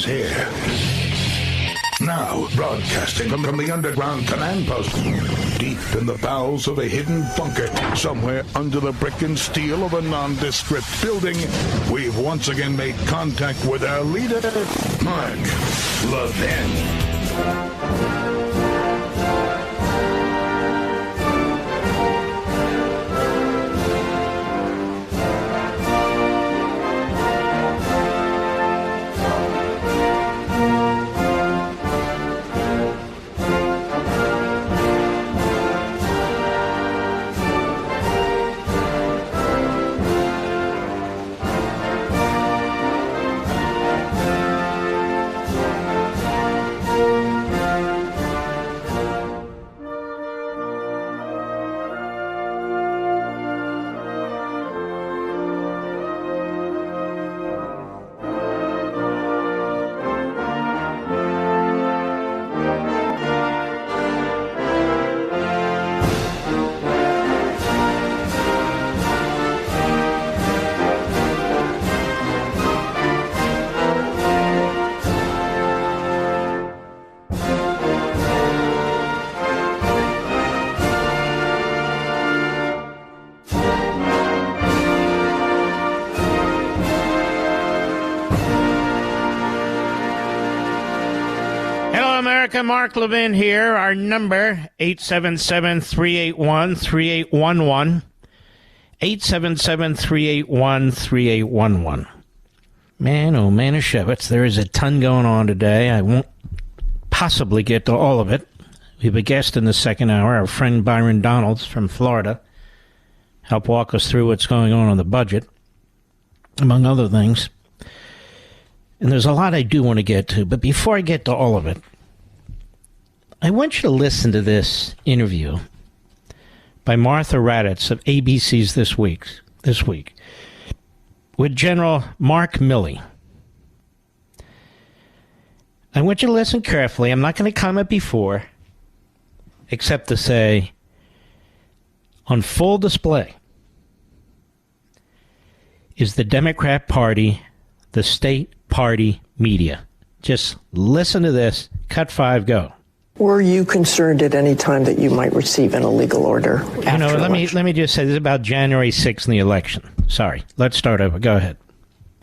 is here. Now, broadcasting from the underground command post, deep in the bowels of a hidden bunker, somewhere under the brick and steel of a nondescript building, we've once again made contact with our leader, Mark Levin. Mark Levin here. Our number, 877-381-3811. 877-381-3811. Man, oh man of Shevitz, there is a ton going on today. I won't possibly get to all of it. We have a guest in the second hour, our friend Byron Donalds from Florida. Help walk us through what's going on the budget, among other things. And there's a lot I do want to get to, but before I get to all of it, I want you to listen to this interview by Martha Raddatz of ABC's This Week with General Mark Milley. I want you to listen carefully. I'm not going to comment before, except to say, on full display is the Democrat Party, the state party media. Just listen to this. Cut 5, go. Were you concerned at any time that you might receive an illegal order after election? Let me just say this about January 6th and the election. Sorry. Let's start over. Go ahead.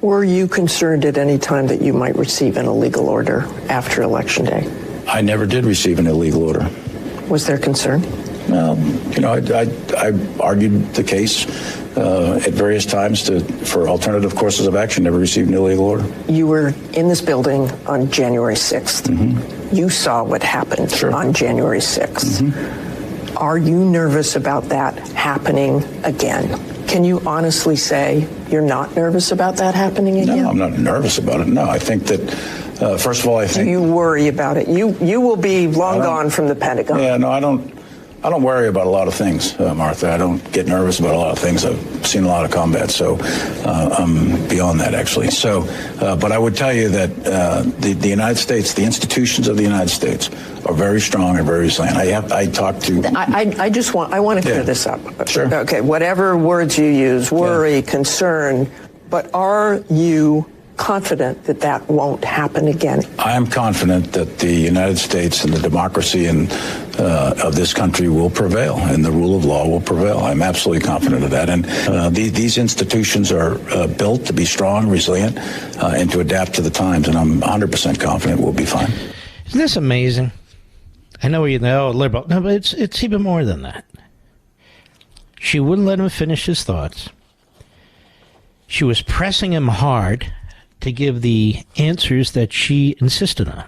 Were you concerned at any time that you might receive an illegal order after Election Day? I never did receive an illegal order. Was there concern? Well, I argued the case at various times for alternative courses of action. Never received an illegal order. You were in this building on January 6th. Mm-hmm. You saw what happened on January 6th. Mm-hmm. Are you nervous about that happening again? Can you honestly say you're not nervous about that happening again? No, I'm not nervous about it. No, I think that, first of all, I think... Do you worry about it? You will be long gone from the Pentagon. Yeah, no, I don't worry about a lot of things, Martha. I don't get nervous about a lot of things. I've seen a lot of combat, so I'm beyond that, actually. So, but I would tell you that the United States, the institutions of the United States, are very strong and very resilient. I talked to... I want to clear this up. Sure. Okay, whatever words you use, worry, concern, but are you confident that that won't happen again? I am confident that the United States and the democracy of this country will prevail, and the rule of law will prevail. I'm absolutely confident of that. And these institutions are built to be strong, resilient, and to adapt to the times. And I'm 100% confident we'll be fine. Isn't this amazing? I know you know liberal. No, but it's even more than that. She wouldn't let him finish his thoughts. She was pressing him hard to give the answers that she insisted on.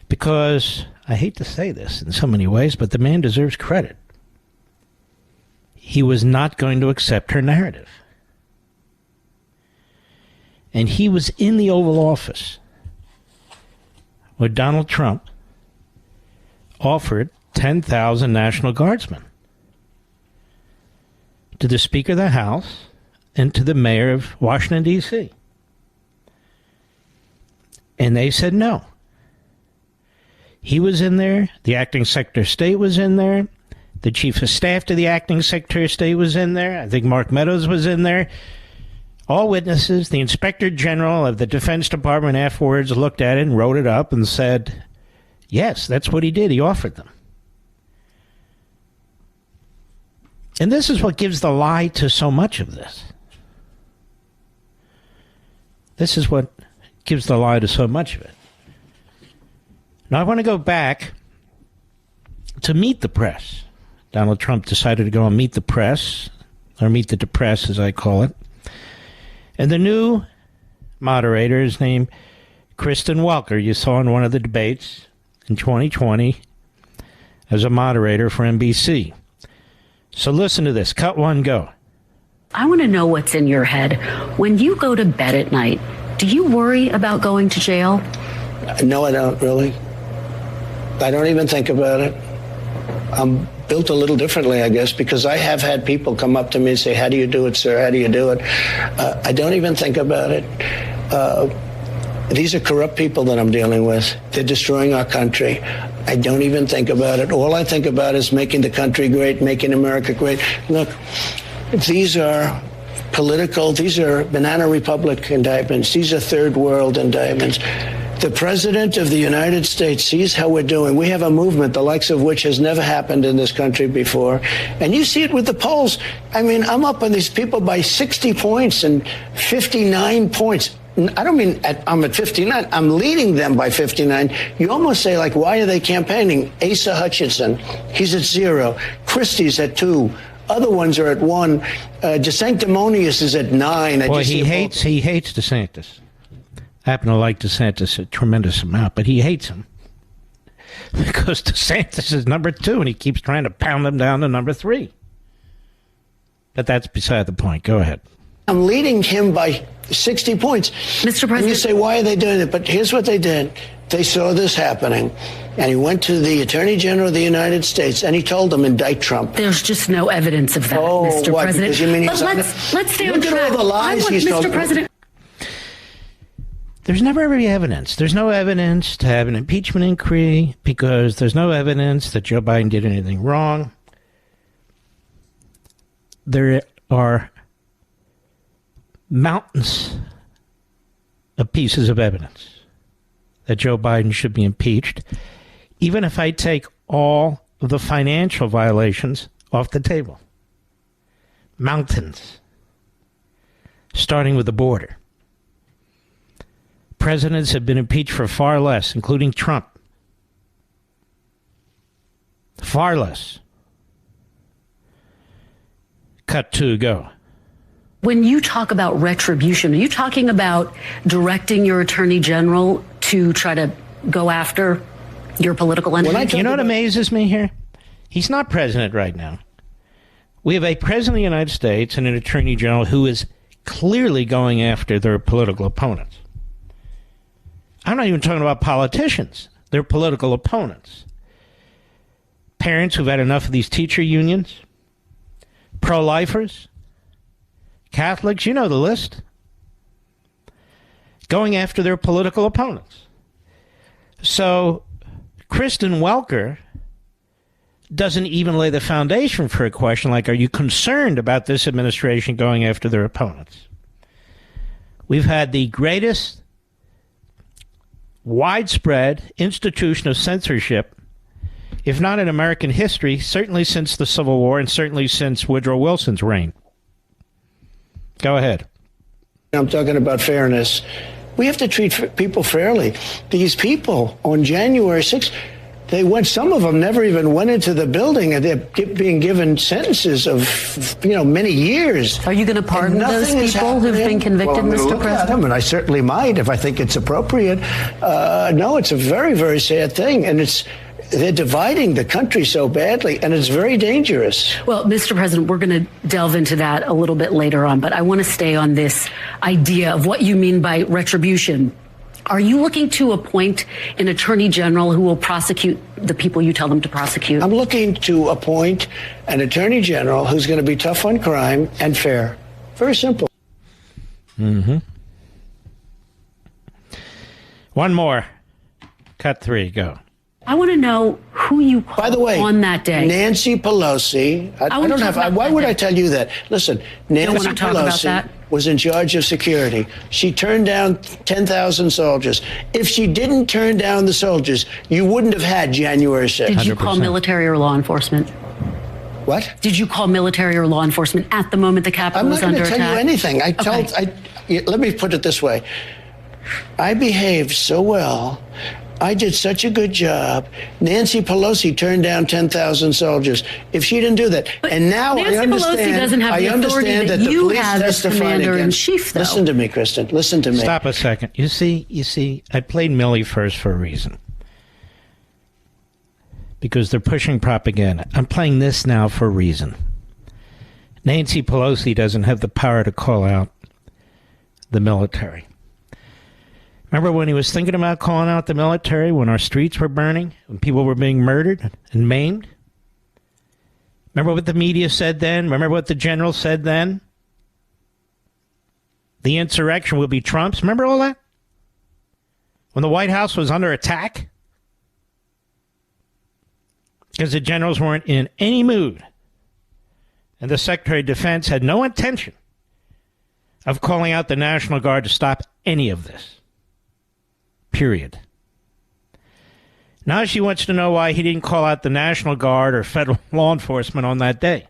Because, I hate to say this in so many ways, but the man deserves credit. He was not going to accept her narrative. And he was in the Oval Office when Donald Trump offered 10,000 National Guardsmen to the Speaker of the House and to the mayor of Washington, D.C. And they said no. He was in there. The acting Secretary of State was in there. The Chief of Staff to the acting Secretary of State was in there. I think Mark Meadows was in there. All witnesses, the Inspector General of the Defense Department afterwards looked at it and wrote it up and said, yes, that's what he did. He offered them. And this is what gives the lie to so much of this. This is what gives the lie to so much of it. Now, I want to go back to Meet the Press. Donald Trump decided to go and meet the press, or meet the depressed, as I call it. And the new moderator is named Kristen Welker. You saw in one of the debates in 2020 as a moderator for NBC. So listen to this. Cut one, go. I want to know what's in your head. When you go to bed at night, do you worry about going to jail? No, I don't, really. I don't even think about it. I'm built a little differently, I guess, because I have had people come up to me and say, how do you do it, sir? How do you do it? I don't even think about it. These are corrupt people that I'm dealing with. They're destroying our country. I don't even think about it. All I think about is making the country great, making America great. Look, these are political, these are Banana Republic indictments. These are third world indictments. The President of the United States sees how we're doing. We have a movement, the likes of which has never happened in this country before. And you see it with the polls. I mean, I'm up on these people by 60 points and 59 points. I don't mean I'm at 59. I'm leading them by 59. You almost say, like, why are they campaigning? Asa Hutchinson, he's at 0. Christie's at 2. Other ones are at 1. DeSanctimonious is at 9. Boy, he hates DeSantis. I happen to like DeSantis a tremendous amount, but he hates him because DeSantis is number 2, and he keeps trying to pound him down to number 3. But that's beside the point. Go ahead. I'm leading him by 60 points. Mr. President. And you say, why are they doing it? But here's what they did. They saw this happening, and he went to the Attorney General of the United States, and he told them, indict Trump. There's just no evidence of that, Mr. What? President. Because you mean but let's stay on track. Look at all the lies he's told. Mr. President. There's never any evidence. There's no evidence to have an impeachment inquiry because there's no evidence that Joe Biden did anything wrong. There are mountains of pieces of evidence that Joe Biden should be impeached, even if I take all of the financial violations off the table. Mountains. Starting with the border. Presidents have been impeached for far less, including Trump. Far less. Cut 2, go. When you talk about retribution, are you talking about directing your attorney general to try to go after your political enemies? You know what amazes me here? He's not president right now. We have a president of the United States and an attorney general who is clearly going after their political opponents. I'm not even talking about politicians. They're political opponents. Parents who've had enough of these teacher unions, pro-lifers, Catholics, you know the list, going after their political opponents. So Kristen Welker doesn't even lay the foundation for a question like, are you concerned about this administration going after their opponents? We've had the greatest widespread institution of censorship, if not in American history, certainly since the Civil War and certainly since Woodrow Wilson's reign. Go ahead. I'm talking about fairness. We have to treat people fairly. These people on January 6th, some of them never even went into the building, and they're being given sentences of, many years. Are you going to pardon those people who've been convicted, Mr. President? And I certainly might if I think it's appropriate. No, it's a very, very sad thing, and they're dividing the country so badly, and it's very dangerous. Well, Mr. President, we're going to delve into that a little bit later on, but I want to stay on this idea of what you mean by retribution. Are you looking to appoint an attorney general who will prosecute the people you tell them to prosecute? I'm looking to appoint an attorney general who's going to be tough on crime and fair. Very simple. Mm-hmm. One more. Cut 3, go. I want to know who you called By the way, on that day. Nancy Pelosi. I don't have. Why would I tell you that? Listen, Nancy Pelosi. Talk about that? was in charge of security. She turned down 10,000 soldiers. If she didn't turn down the soldiers, you wouldn't have had January 6th. Did you call military or law enforcement? What? Did you call military or law enforcement at the moment the Capitol was under attack? I'm not going to tell you anything. Let me put it this way. I behaved so well. I did such a good job. Nancy Pelosi turned down 10,000 soldiers. If she didn't do that, but and now Nancy I understand. Pelosi doesn't have the authority that you have as commander-in-chief, though. Listen to me, Kristen. Listen to me. Stop a second. You see, I played Millie first for a reason. Because they're pushing propaganda. I'm playing this now for a reason. Nancy Pelosi doesn't have the power to call out the military. Remember when he was thinking about calling out the military when our streets were burning, when people were being murdered and maimed? Remember what the media said then? Remember what the general said then? The insurrection will be Trump's. Remember all that? When the White House was under attack? Because the generals weren't in any mood. And the Secretary of Defense had no intention of calling out the National Guard to stop any of this. Period. Now she wants to know why he didn't call out the National Guard or federal law enforcement on that day.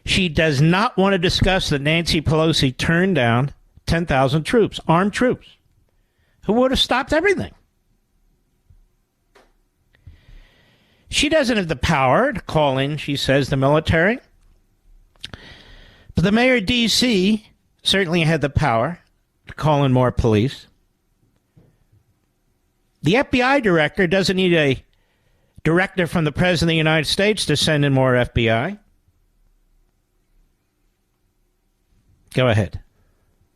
She does not want to discuss that Nancy Pelosi turned down 10,000 troops, armed troops, who would have stopped everything. She doesn't have the power to call in, she says, the military. But the mayor of D.C. certainly had the power to call in more police. The FBI director doesn't need a directive from the President of the United States to send in more FBI. Go ahead.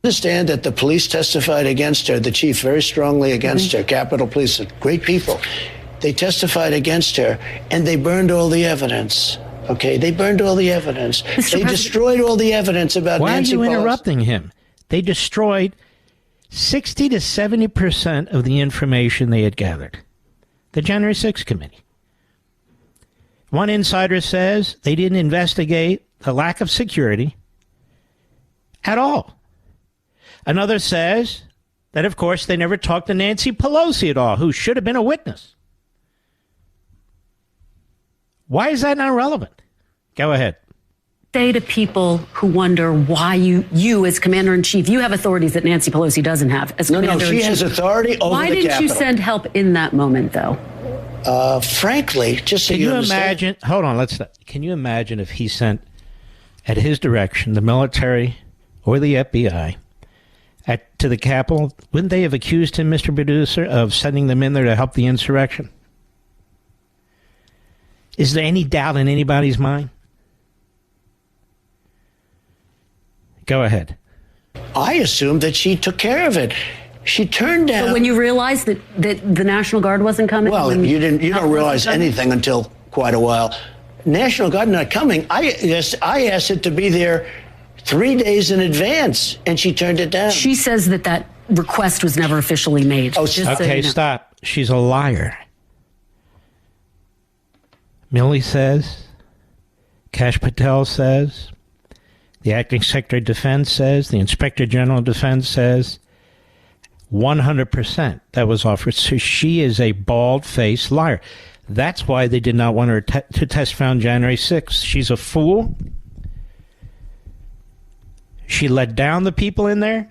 Understand that the police testified against her, the chief very strongly against her, Capitol Police, great people. They testified against her, and they burned all the evidence. Okay, they burned all the evidence. They destroyed all the evidence about Nancy Pelosi. Why are you interrupting him? They destroyed 60 to 70% of the information they had gathered. The January 6th committee. One insider says they didn't investigate the lack of security at all. Another says that, of course, they never talked to Nancy Pelosi at all, who should have been a witness. Why is that not relevant? Go ahead. Say to people who wonder why you as commander-in-chief, you have authorities that Nancy Pelosi doesn't have as commander-in-chief. No, she has authority over the Why didn't Capitol. you send help in that moment, though? Frankly, just so you understand. Imagine? Hold on, can you imagine if he sent, at his direction, the military or the FBI to the Capitol? Wouldn't they have accused him, Mr. Producer, of sending them in there to help the insurrection? Is there any doubt in anybody's mind? Go ahead. I assumed that she took care of it. She turned down. But when you realized that the National Guard wasn't coming? Well, you don't realize anything until quite a while. National Guard not coming. I asked it to be there 3 days in advance, and she turned it down. She says that request was never officially made. Oh, okay, stop. She's a liar. Millie says, Kash Patel says, the acting Secretary of Defense says, the Inspector General of Defense says, 100% that was offered. So she is a bald-faced liar. That's why they did not want her to test on January 6th. She's a fool. She let down the people in there.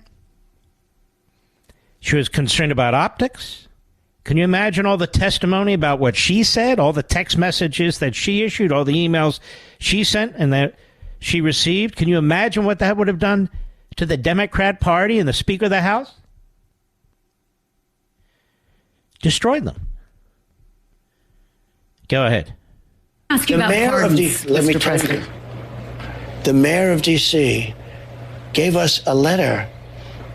She was concerned about optics. Can you imagine all the testimony about what she said, all the text messages that she issued, all the emails she sent and that she received? Can you imagine what that would have done to the Democrat Party and the Speaker of the House? Destroyed them. Go ahead. Ask you about pardons, Mr. President. The mayor of D.C. gave us a letter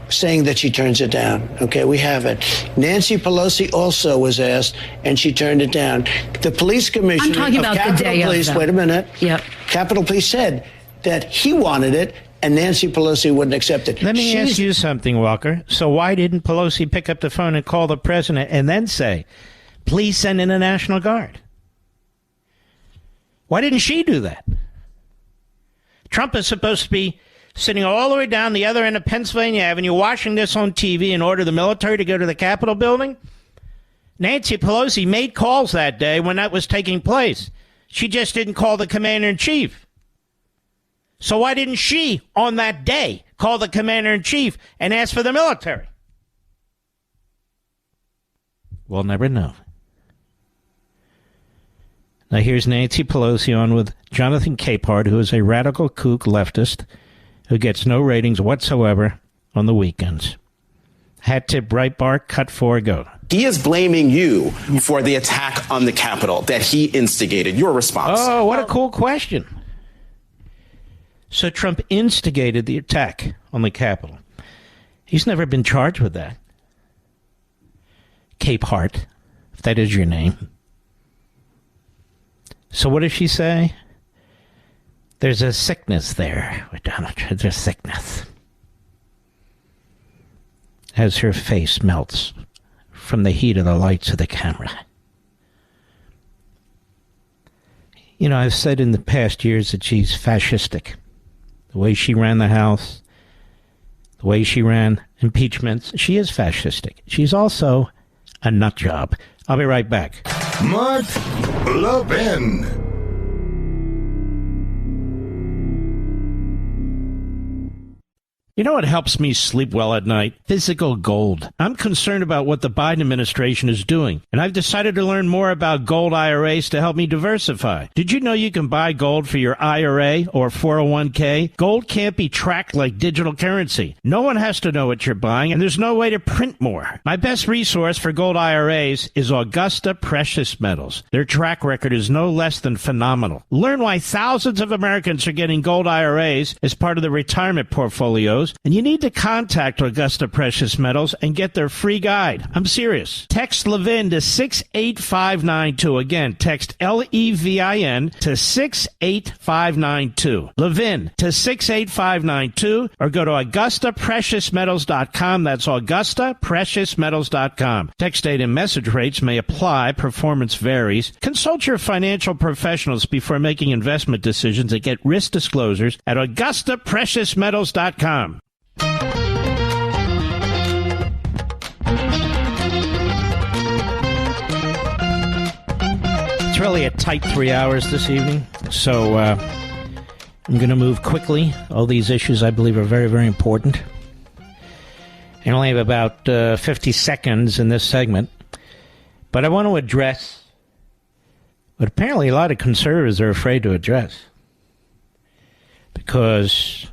saying that she turns it down. Okay, we have it. Nancy Pelosi also was asked, and she turned it down. The police commissioner I'm talking about Capitol the day Police, of wait a minute. Yep. Capitol Police said that he wanted it, and Nancy Pelosi wouldn't accept it. Let me ask you something, Walker. So why didn't Pelosi pick up the phone and call the president and then say, please send in a National Guard? Why didn't she do that? Trump is supposed to be sitting all the way down the other end of Pennsylvania Avenue, watching this on TV and order the military to go to the Capitol building? Nancy Pelosi made calls that day when that was taking place. She just didn't call the commander-in-chief. So why didn't she, on that day, call the commander-in-chief and ask for the military? We'll never know. Now here's Nancy Pelosi on with Jonathan Capehart, who is a radical kook leftist who gets no ratings whatsoever on the weekends. Hat tip, Breitbart, cut 4, go. He is blaming you for the attack on the Capitol that he instigated. Your response? Oh, what a cool question. So Trump instigated the attack on the Capitol. He's never been charged with that. Capehart, if that is your name. So what does she say? There's a sickness there with Donald Trump. There's sickness. As her face melts from the heat of the lights of the camera. You know, I've said in the past years that she's fascistic. The way she ran the House, the way she ran impeachments, she is fascistic. She's also a nut job. I'll be right back. Mark Levin. You know what helps me sleep well at night? Physical gold. I'm concerned about what the Biden administration is doing, and I've decided to learn more about gold IRAs to help me diversify. Did you know you can buy gold for your IRA or 401k? Gold can't be tracked like digital currency. No one has to know what you're buying, and there's no way to print more. My best resource for gold IRAs is Augusta Precious Metals. Their track record is no less than phenomenal. Learn why thousands of Americans are getting gold IRAs as part of their retirement portfolios. And you need to contact Augusta Precious Metals and get their free guide. I'm serious. Text Levin to 68592. Again, text LEVIN to 68592. Levin to 68592, or go to AugustaPreciousMetals.com. That's AugustaPreciousMetals.com. Text date and message rates may apply. Performance varies. Consult your financial professionals before making investment decisions and get risk disclosures at AugustaPreciousMetals.com. It's really a tight 3 hours this evening, so I'm going to move quickly. All these issues I believe are very, very important. I only have about 50 seconds in this segment, but I want to address what apparently a lot of conservatives are afraid to address because,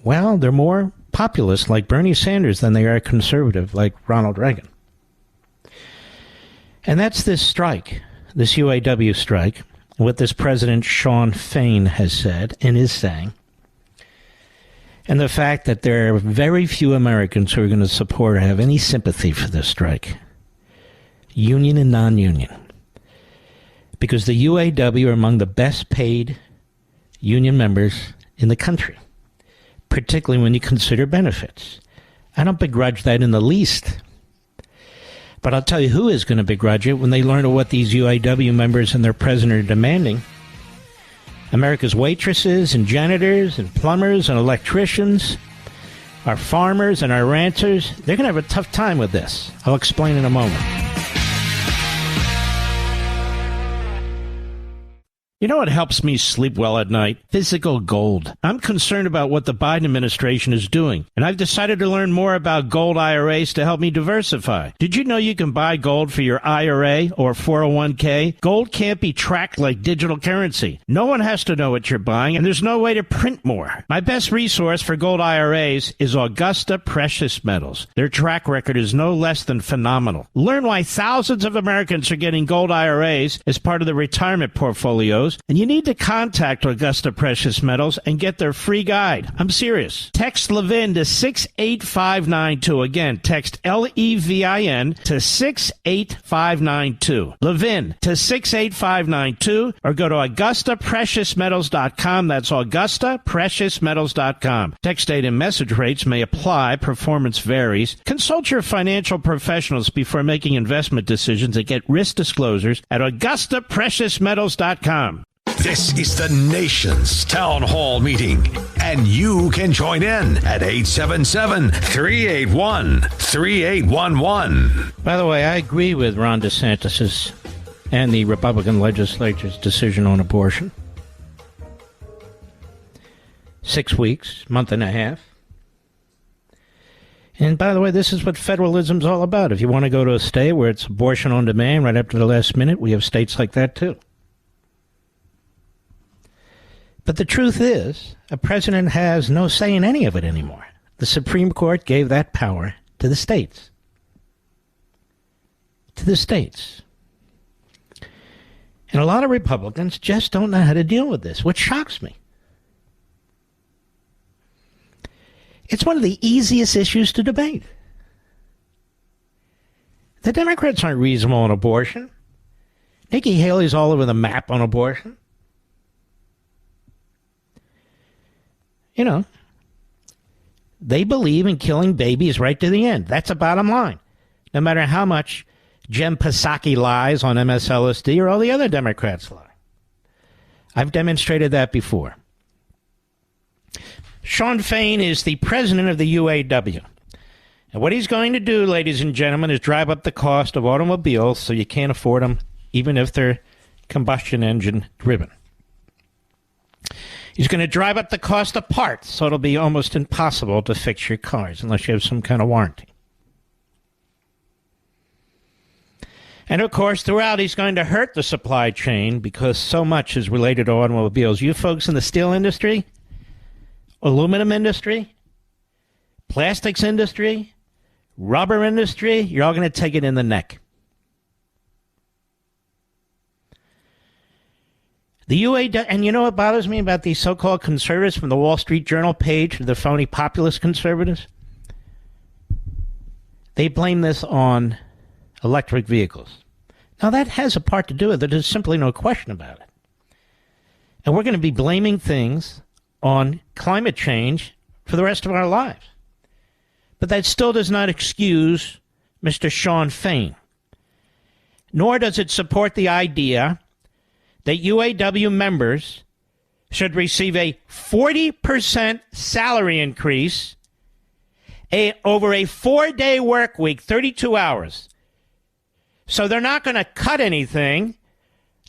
well, they're more populist like Bernie Sanders than they are conservative like Ronald Reagan. And that's this strike, this UAW strike, what this President Shawn Fain has said and is saying, and the fact that there are very few Americans who are going to support or have any sympathy for this strike, union and non-union, because the UAW are among the best paid union members in the country, particularly when you consider benefits. I don't begrudge that in the least. But I'll tell you who is going to begrudge it when they learn of what these UAW members and their president are demanding. America's waitresses and janitors and plumbers and electricians, our farmers and our ranchers, they're going to have a tough time with this. I'll explain in a moment. You know what helps me sleep well at night? Physical gold. I'm concerned about what the Biden administration is doing, and I've decided to learn more about gold IRAs to help me diversify. Did you know you can buy gold for your IRA or 401k? Gold can't be tracked like digital currency. No one has to know what you're buying, and there's no way to print more. My best resource for gold IRAs is Augusta Precious Metals. Their track record is no less than phenomenal. Learn why thousands of Americans are getting gold IRAs as part of their retirement portfolios. And you need to contact Augusta Precious Metals and get their free guide. I'm serious. Text Levin to 68592. Again, text LEVIN to 68592. Levin to 68592, or go to AugustaPreciousMetals.com. That's AugustaPreciousMetals.com. Text date and message rates may apply. Performance varies. Consult your financial professionals before making investment decisions and get risk disclosures at AugustaPreciousMetals.com. This is the nation's town hall meeting, and you can join in at 877-381-3811. By the way, I agree with Ron DeSantis's and the Republican legislature's decision on abortion. 6 weeks, month and a half. And by the way, this is what federalism's all about. If you want to go to a state where it's abortion on demand right up to the last minute, we have states like that too. But the truth is, a president has no say in any of it anymore. The Supreme Court gave that power to the states. To the states. And a lot of Republicans just don't know how to deal with this, which shocks me. It's one of the easiest issues to debate. The Democrats aren't reasonable on abortion. Nikki Haley's all over the map on abortion. You know, they believe in killing babies right to the end. That's the bottom line. No matter how much Jen Psaki lies on MSLSD or all the other Democrats lie. I've demonstrated that before. Shawn Fain is the president of the UAW. And what he's going to do, ladies and gentlemen, is drive up the cost of automobiles so you can't afford them, even if they're combustion engine driven. He's going to drive up the cost of parts, so it'll be almost impossible to fix your cars unless you have some kind of warranty. And, of course, throughout, he's going to hurt the supply chain because so much is related to automobiles. You folks in the steel industry, aluminum industry, plastics industry, rubber industry, you're all going to take it in the neck. The UAW, and you know what bothers me about these so-called conservatives from the Wall Street Journal page, the phony populist conservatives? They blame this on electric vehicles. Now, that has a part to do with it. There's simply no question about it. And we're going to be blaming things on climate change for the rest of our lives. But that still does not excuse Mr. Shawn Fain. Nor does it support the idea that UAW members should receive a 40% salary increase over a 4-day work week, 32 hours. So they're not going to cut anything.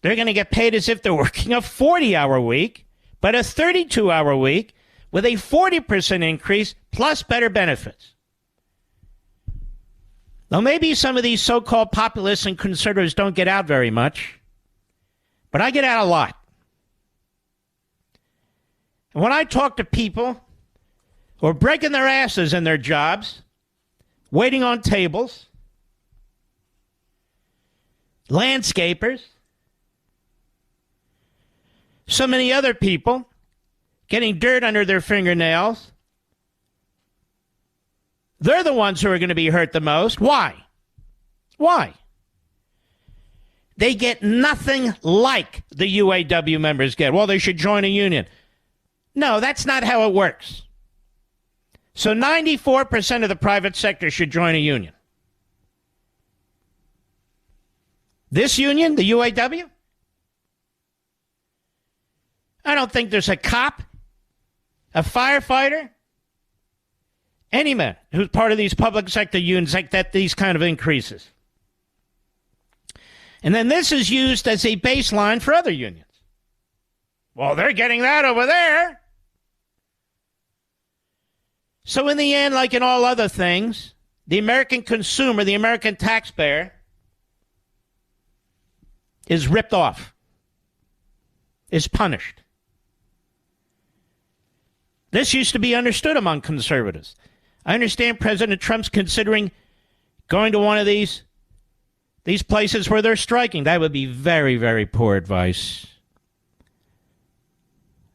They're going to get paid as if they're working a 40-hour week, but a 32-hour week with a 40% increase plus better benefits. Now, maybe some of these so-called populists and conservatives don't get out very much, but I get out a lot. And when I talk to people who are breaking their asses in their jobs, waiting on tables, landscapers, so many other people getting dirt under their fingernails, they're the ones who are going to be hurt the most. Why? Why? They get nothing like the UAW members get. Well, they should join a union. No, that's not how it works. So 94% of the private sector should join a union. This union, the UAW? I don't think there's a cop, a firefighter, any man who's part of these public sector unions like that, these kind of increases. And then this is used as a baseline for other unions. Well, they're getting that over there. So in the end, like in all other things, the American consumer, the American taxpayer, is ripped off, is punished. This used to be understood among conservatives. I understand President Trump's considering going to one of these places where they're striking. That would be very, very poor advice.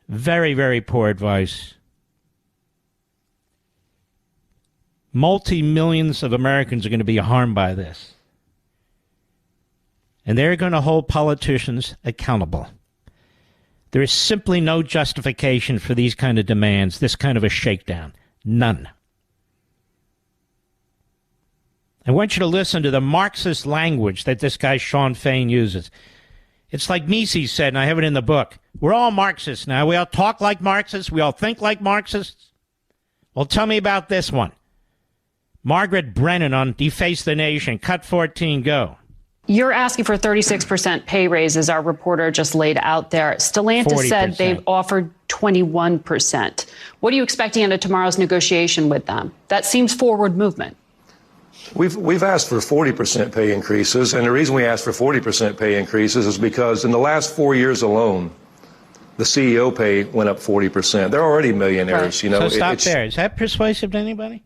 Very, very poor advice. Multi-millions of Americans are going to be harmed by this. And they're going to hold politicians accountable. There is simply no justification for these kind of demands, this kind of a shakedown. None. I want you to listen to the Marxist language that this guy Shawn Fain uses. It's like Mises said, and I have it in the book. We're all Marxists now. We all talk like Marxists. We all think like Marxists. Well, tell me about this one. Margaret Brennan on Deface the Nation. Cut 14, go. You're asking for 36% pay raises, our reporter just laid out there. Stellantis 40%. said they've offered 21%. What are you expecting out of tomorrow's negotiation with them? That seems forward movement. We've asked for 40% pay increases, and the reason we asked for 40% pay increases is because in the last 4 years alone, the CEO pay went up 40%. They're already millionaires, right. you know. So stop there. Is that persuasive to anybody?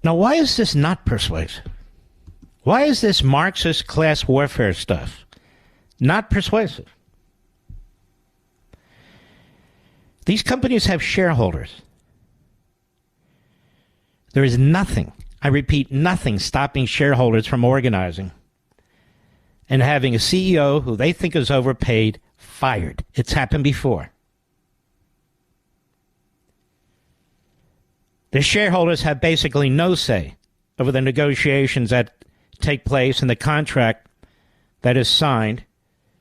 Now, why is this not persuasive? Why is this Marxist class warfare stuff not persuasive? These companies have shareholders. There is nothing, I repeat, nothing stopping shareholders from organizing and having a CEO who they think is overpaid fired. It's happened before. The shareholders have basically no say over the negotiations that take place and the contract that is signed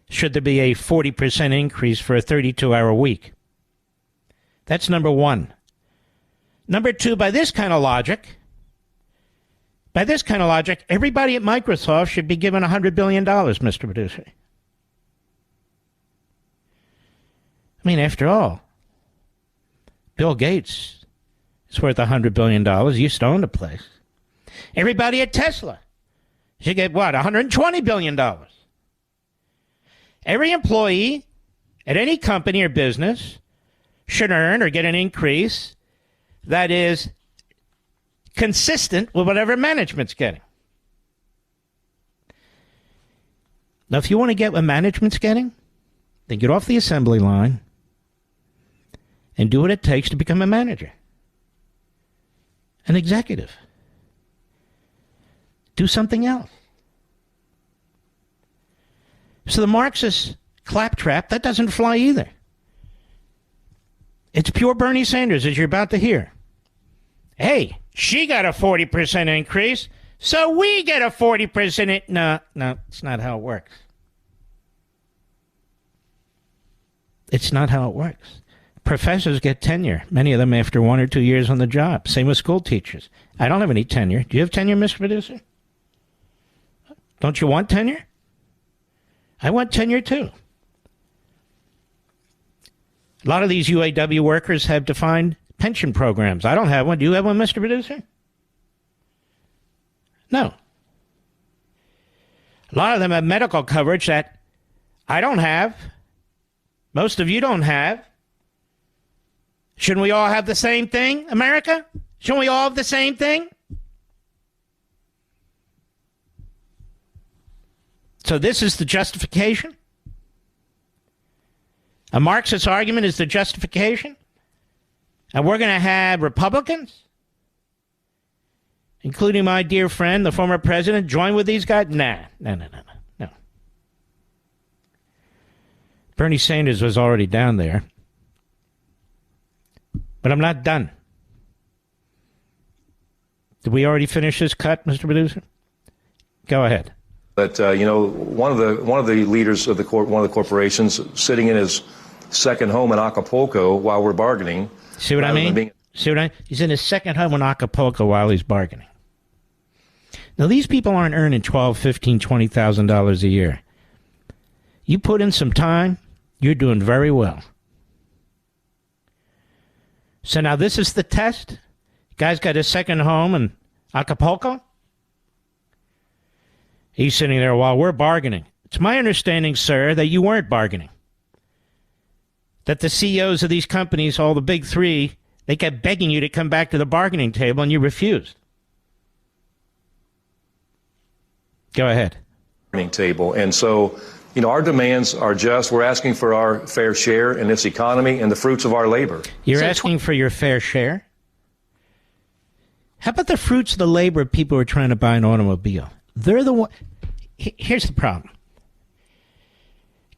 should there be a 40% increase for a 32-hour week. That's number one. Number two, by this kind of logic, everybody at Microsoft should be given $100 billion, Mr. Producer. I mean, after all, Bill Gates is worth $100 billion. He used to own the place. Everybody at Tesla should get, what, $120 billion. Every employee at any company or business should earn or get an increase that is consistent with whatever management's getting. Now, if you want to get what management's getting, then get off the assembly line and do what it takes to become a manager, an executive. Do something else. So the Marxist claptrap, that doesn't fly either. It's pure Bernie Sanders, as you're about to hear. Hey, she got a 40% increase, so we get a 40%. No, it's not how it works. It's not how it works. Professors get tenure, many of them after 1 or 2 years on the job. Same with school teachers. I don't have any tenure. Do you have tenure, Mr. Producer? Don't you want tenure? I want tenure, too. A lot of these UAW workers have defined pension programs. I don't have one. Do you have one, Mr. Producer? No. A lot of them have medical coverage that I don't have. Most of you don't have. Shouldn't we all have the same thing, America? Shouldn't we all have the same thing? So this is the justification? A Marxist argument is the justification? And we're going to have Republicans, including my dear friend, the former president, join with these guys? No. Bernie Sanders was already down there. But I'm not done. Did we already finish this cut, Mr. Producer? Go ahead. But one of the leaders of one of the corporations sitting in his second home in Acapulco while we're bargaining. See what I mean? He's in his second home in Acapulco while he's bargaining. Now, these people aren't earning $12,000, $15,000, $20,000 a year. You put in some time, you're doing very well. So now this is the test. Guy's got his second home in Acapulco. He's sitting there while we're bargaining. It's my understanding, sir, that you weren't bargaining. That the CEOs of these companies, all the big three, they kept begging you to come back to the bargaining table and you refused. Go ahead. Table. And so, our demands are just, we're asking for our fair share in this economy and the fruits of our labor. You're asking for your fair share? How about the fruits of the labor of people who are trying to buy an automobile? They're the one. Here's the problem.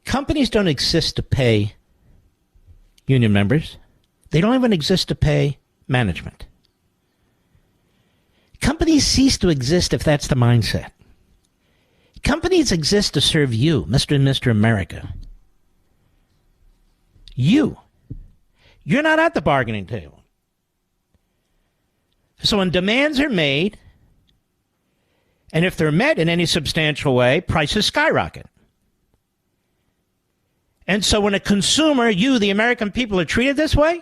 Companies don't exist to pay union members. They don't even exist to pay management. Companies cease to exist if that's the mindset. Companies exist to serve you, Mr. and Mr. America. You. You're not at the bargaining table. So when demands are made, and if they're met in any substantial way, prices skyrocket. And so when a consumer, you, the American people, are treated this way,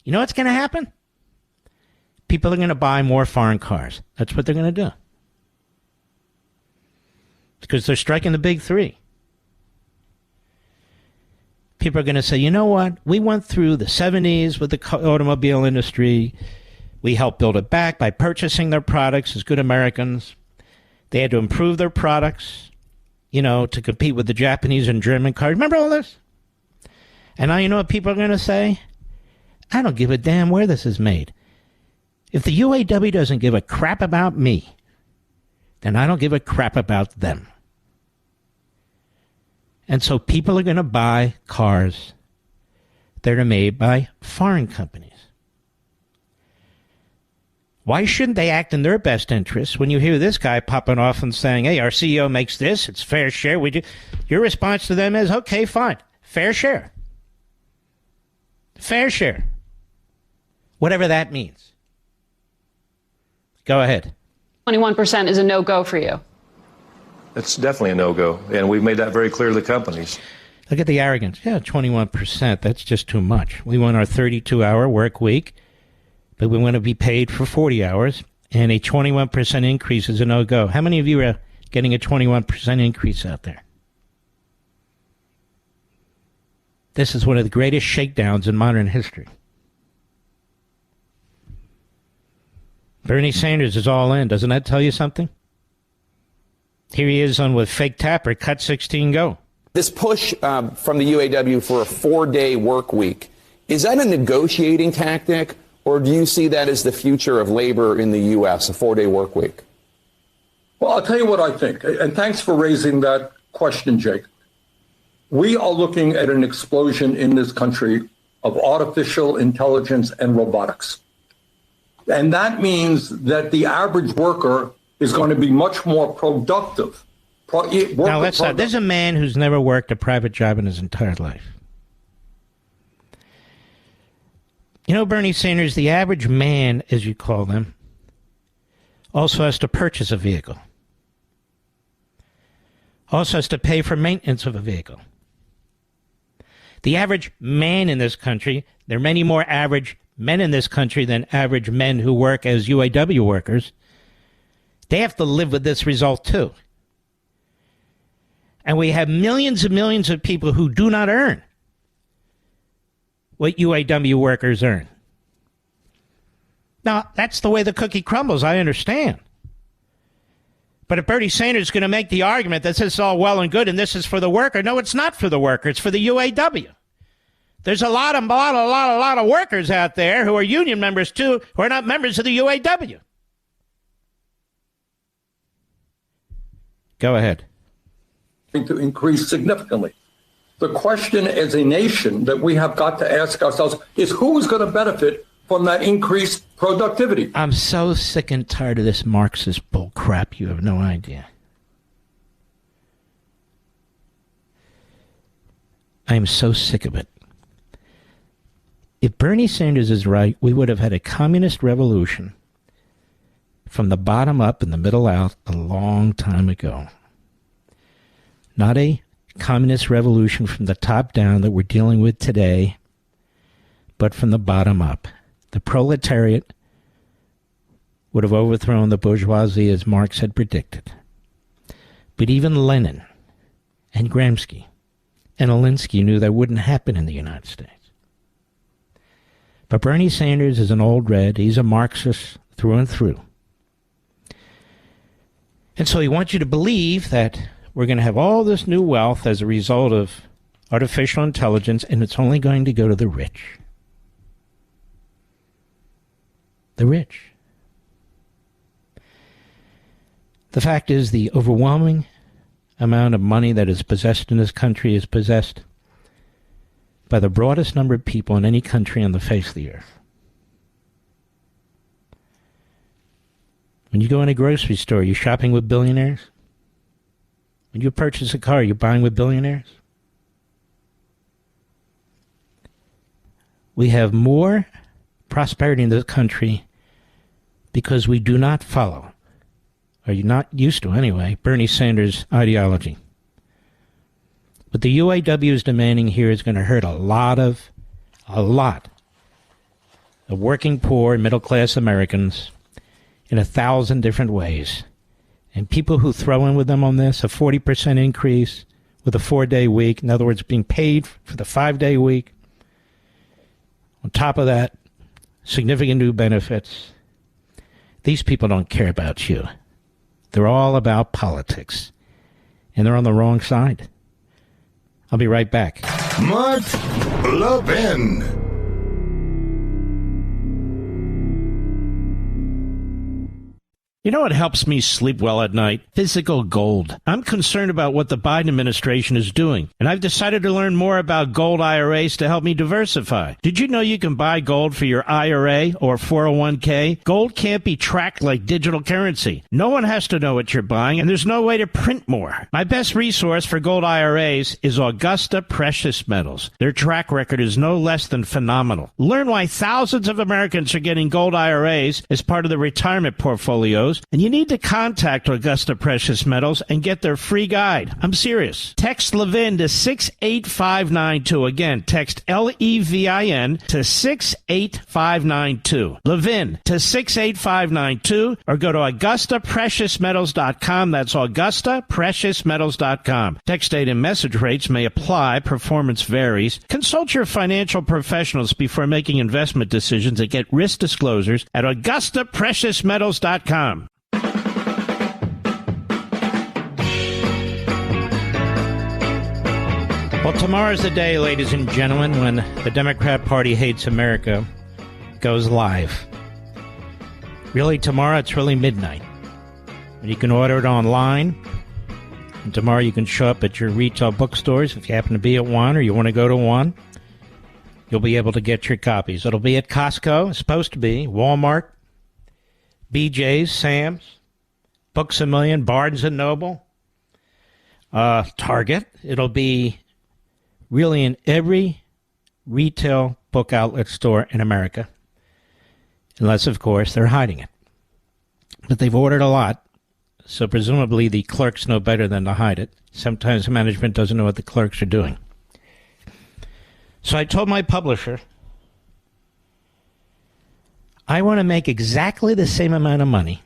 you know what's going to happen? People are going to buy more foreign cars. That's what they're going to do. Because they're striking the big three. People are going to say, you know what? We went through the 70s with the automobile industry. We helped build it back by purchasing their products as good Americans. They had to improve their products, you know, to compete with the Japanese and German cars. Remember all this? And now you know what people are going to say? I don't give a damn where this is made. If the UAW doesn't give a crap about me, then I don't give a crap about them. And so people are going to buy cars that are made by foreign companies. Why shouldn't they act in their best interest when you hear this guy popping off and saying, hey, our CEO makes this, it's fair share. We do. Your response to them is, okay, fine, fair share. Fair share. Whatever that means. Go ahead. 21% is a no-go for you. It's definitely a no-go, and we've made that very clear to the companies. Look at the arrogance. Yeah, 21%, that's just too much. We want our 32-hour work week, but we want to be paid for 40 hours, and a 21% increase is a no-go. How many of you are getting a 21% increase out there? This is one of the greatest shakedowns in modern history. Bernie Sanders is all in. Doesn't that tell you something? Here he is on with fake tapper, cut 16, go. This push from the UAW for a 4-day work week, is that a negotiating tactic, or do you see that as the future of labor in the U.S., a 4-day work week? Well, I'll tell you what I think, and thanks for raising that question, Jake. We are looking at an explosion in this country of artificial intelligence and robotics. And that means that the average worker is going to be much more productive. Now, there's a man who's never worked a private job in his entire life. You know, Bernie Sanders, the average man, as you call them, also has to purchase a vehicle. Also has to pay for maintenance of a vehicle. The average man in this country, there are many more average men in this country than average men who work as UAW workers. They have to live with this result, too. And we have millions and millions of people who do not earn what UAW workers earn. Now, that's the way the cookie crumbles, I understand. But if Bernie Sanders is going to make the argument that this is all well and good and this is for the worker, no, it's not for the worker, it's for the UAW. There's a lot of workers out there who are union members, too, who are not members of the UAW. Go ahead. To increase significantly. The question as a nation that we have got to ask ourselves is who is going to benefit from that increased productivity? I'm so sick and tired of this Marxist bull crap. You have no idea. I am so sick of it. If Bernie Sanders is right, we would have had a communist revolution from the bottom up and the middle out a long time ago. Not a communist revolution from the top down that we're dealing with today, but from the bottom up. The proletariat would have overthrown the bourgeoisie as Marx had predicted. But even Lenin and Gramsci and Alinsky knew that wouldn't happen in the United States. But Bernie Sanders is an old red. He's a Marxist through and through. And so he wants you to believe that we're going to have all this new wealth as a result of artificial intelligence, and it's only going to go to the rich. The rich. The fact is, the overwhelming amount of money that is possessed in this country is possessed by the broadest number of people in any country on the face of the earth. When you go in a grocery store, you're shopping with billionaires? When you purchase a car, you're buying with billionaires? We have more prosperity in this country because we do not follow, or you're not used to anyway, Bernie Sanders' ideology. What the UAW is demanding here is going to hurt a lot of working poor and middle-class Americans in 1,000 different ways. And people who throw in with them on this, a 40% increase with a 4-day week, in other words, being paid for the 5-day week, on top of that, significant new benefits. These people don't care about you. They're all about politics. And they're on the wrong side. I'll be right back. Mark Levin. You know what helps me sleep well at night? Physical gold. I'm concerned about what the Biden administration is doing, and I've decided to learn more about gold IRAs to help me diversify. Did you know you can buy gold for your IRA or 401k? Gold can't be tracked like digital currency. No one has to know what you're buying, and there's no way to print more. My best resource for gold IRAs is Augusta Precious Metals. Their track record is no less than phenomenal. Learn why thousands of Americans are getting gold IRAs as part of their retirement portfolios. And you need to contact Augusta Precious Metals and get their free guide. I'm serious. Text Levin to 68592. Again, text LEVIN to 68592. Levin to 68592, or go to AugustaPreciousMetals.com. That's AugustaPreciousMetals.com. Text date and message rates may apply. Performance varies. Consult your financial professionals before making investment decisions and get risk disclosures at AugustaPreciousMetals.com. Well, tomorrow's the day, ladies and gentlemen, when the Democrat Party Hates America goes live. Really, tomorrow it's really midnight. And you can order it online. And tomorrow you can show up at your retail bookstores if you happen to be at one or you want to go to one. You'll be able to get your copies. It'll be at Costco, it's supposed to be, Walmart, BJ's, Sam's, Books A Million, Barnes & Noble, Target. It'll be really in every retail book outlet store in America. Unless, of course, they're hiding it. But they've ordered a lot, so presumably the clerks know better than to hide it. Sometimes management doesn't know what the clerks are doing. So I told my publisher, I want to make exactly the same amount of money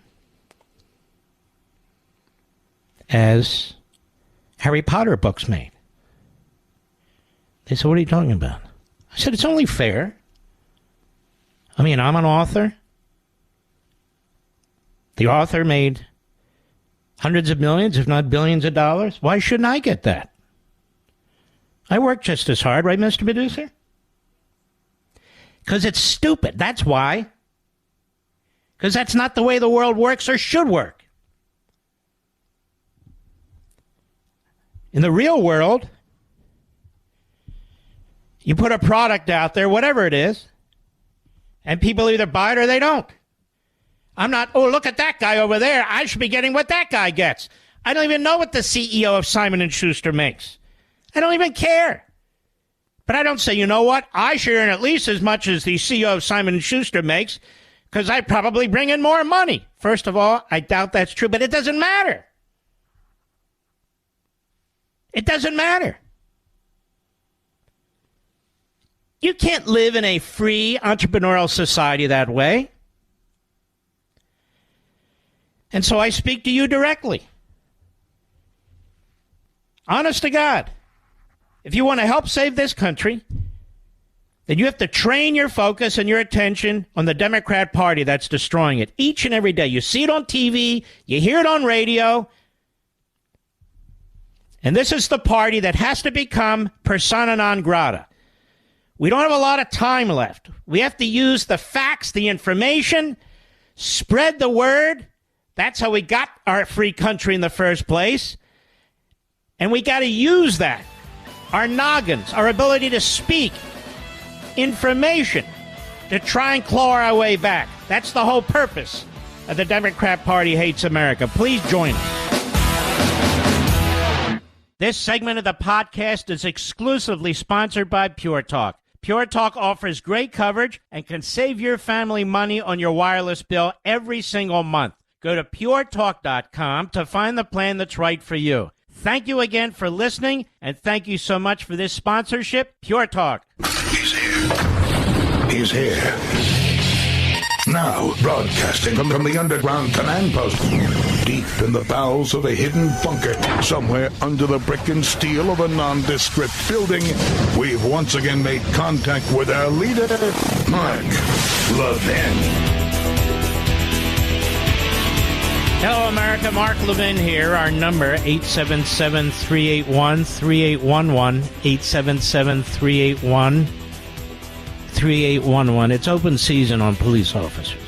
as Harry Potter books made. They said, what are you talking about? I said, it's only fair. I mean, I'm an author. The author made hundreds of millions, if not billions of dollars. Why shouldn't I get that? I work just as hard, right, Mr. Producer? Because it's stupid. That's why. Because that's not the way the world works or should work. In the real world, you put a product out there, whatever it is, and people either buy it or they don't. I'm not, oh, look at that guy over there. I should be getting what that guy gets. I don't even know what the CEO of Simon & Schuster makes. I don't even care. But I don't say, you know what? I should earn at least as much as the CEO of Simon & Schuster makes because I probably bring in more money. First of all, I doubt that's true, but it doesn't matter. It doesn't matter. You can't live in a free entrepreneurial society that way. And so I speak to you directly. Honest to God. If you want to help save this country, then you have to train your focus and your attention on the Democrat Party that's destroying it each and every day. You see it on TV, you hear it on radio, and this is the party that has to become persona non grata. We don't have a lot of time left. We have to use the facts, the information, spread the word. That's how we got our free country in the first place. And we got to use that. Our noggins, our ability to speak, information, to try and claw our way back. That's the whole purpose of the Democrat Party Hates America. Please join us. This segment of the podcast is exclusively sponsored by Pure Talk. Pure Talk offers great coverage and can save your family money on your wireless bill every single month. Go to puretalk.com to find the plan that's right for you. Thank you again for listening, and thank you so much for this sponsorship, Pure Talk. He's here. He's here. Now, broadcasting from the underground command post, deep in the bowels of a hidden bunker, somewhere under the brick and steel of a nondescript building, we've once again made contact with our leader, Mark Levin. Hello, America. Mark Levin here. Our number, 877-381-3811, 877-381-3811. It's open season on police officers.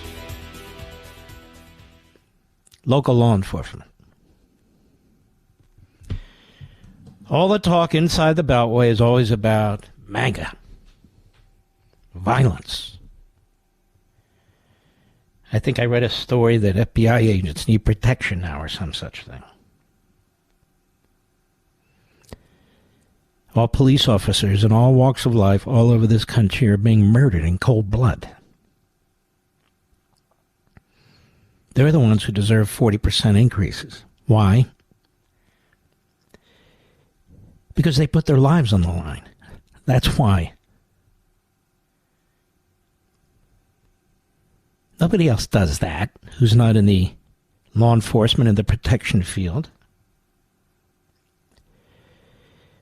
Local law enforcement. All the talk inside the Beltway is always about MAGA, violence. I think I read a story that FBI agents need protection now or some such thing. All police officers in all walks of life all over this country are being murdered in cold blood. They're the ones who deserve 40% increases. Why? Because they put their lives on the line. That's why. Nobody else does that who's not in the law enforcement and the protection field.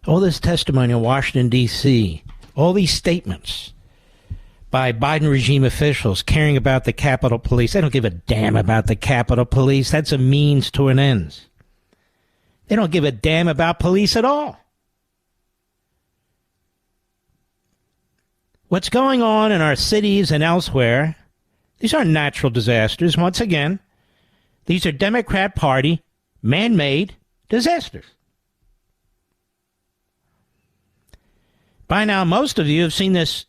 All this testimony in Washington, D.C., all these statements by Biden regime officials caring about the Capitol Police. They don't give a damn about the Capitol Police. That's a means to an end. They don't give a damn about police at all. What's going on in our cities and elsewhere, these aren't natural disasters. Once again, these are Democrat Party man-made disasters. By now, most of you have seen this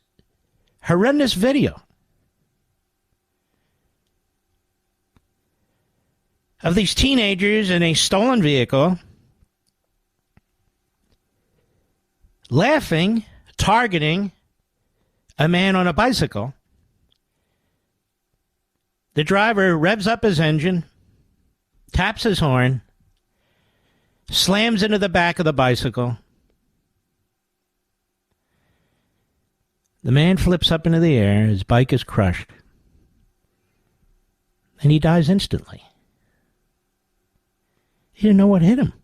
horrendous video of these teenagers in a stolen vehicle laughing, targeting a man on a bicycle. The driver revs up his engine, taps his horn, slams into the back of the bicycle. The man flips up into the air, his bike is crushed, and he dies instantly. He didn't know what hit him.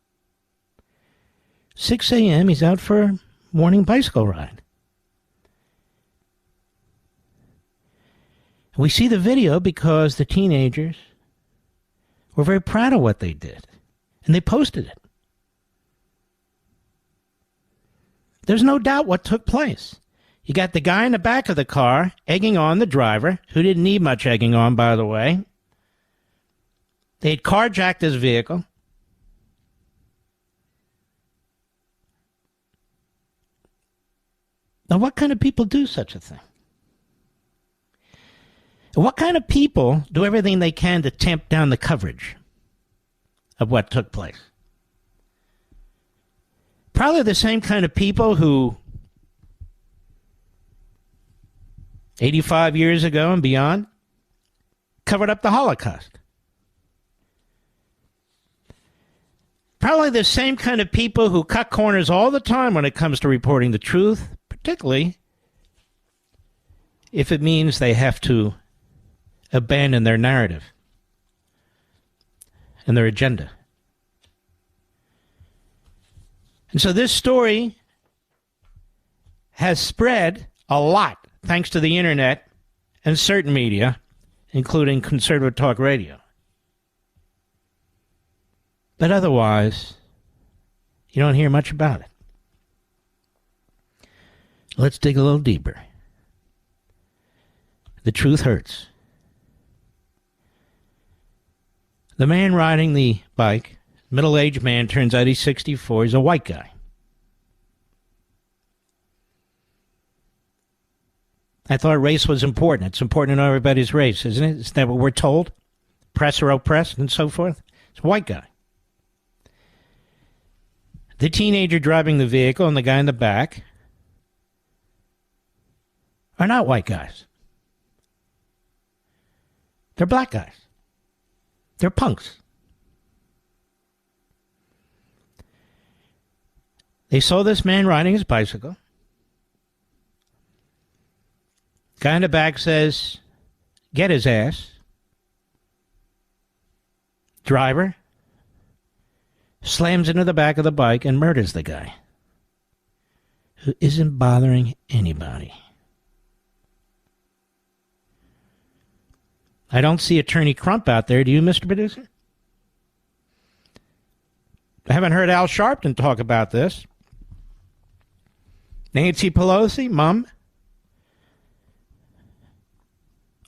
6 a.m., he's out for a morning bicycle ride. We see the video because the teenagers were very proud of what they did, and they posted it. There's no doubt what took place. You got the guy in the back of the car egging on the driver, who didn't need much egging on, by the way. They had carjacked his vehicle. Now, what kind of people do such a thing? What kind of people do everything they can to tamp down the coverage of what took place? Probably the same kind of people who 85 years ago and beyond covered up the Holocaust. Probably the same kind of people who cut corners all the time when it comes to reporting the truth, particularly if it means they have to abandon their narrative and their agenda. And so this story has spread a lot thanks to the internet and certain media, including conservative talk radio. But otherwise, you don't hear much about it. Let's dig a little deeper. The truth hurts. The man riding the bike, middle-aged man, turns out he's 64. He's a white guy. I thought race was important. It's important to know everybody's race, isn't it? Isn't that what we're told? Press or oppressed and so forth. It's a white guy. The teenager driving the vehicle and the guy in the back are not white guys. They're black guys. They're punks. They saw this man riding his bicycle. Guy in the back says, get his ass. Driver slams into the back of the bike and murders the guy who isn't bothering anybody. I don't see Attorney Crump out there. Do you, Mr. Producer? I haven't heard Al Sharpton talk about this. Nancy Pelosi, Mom.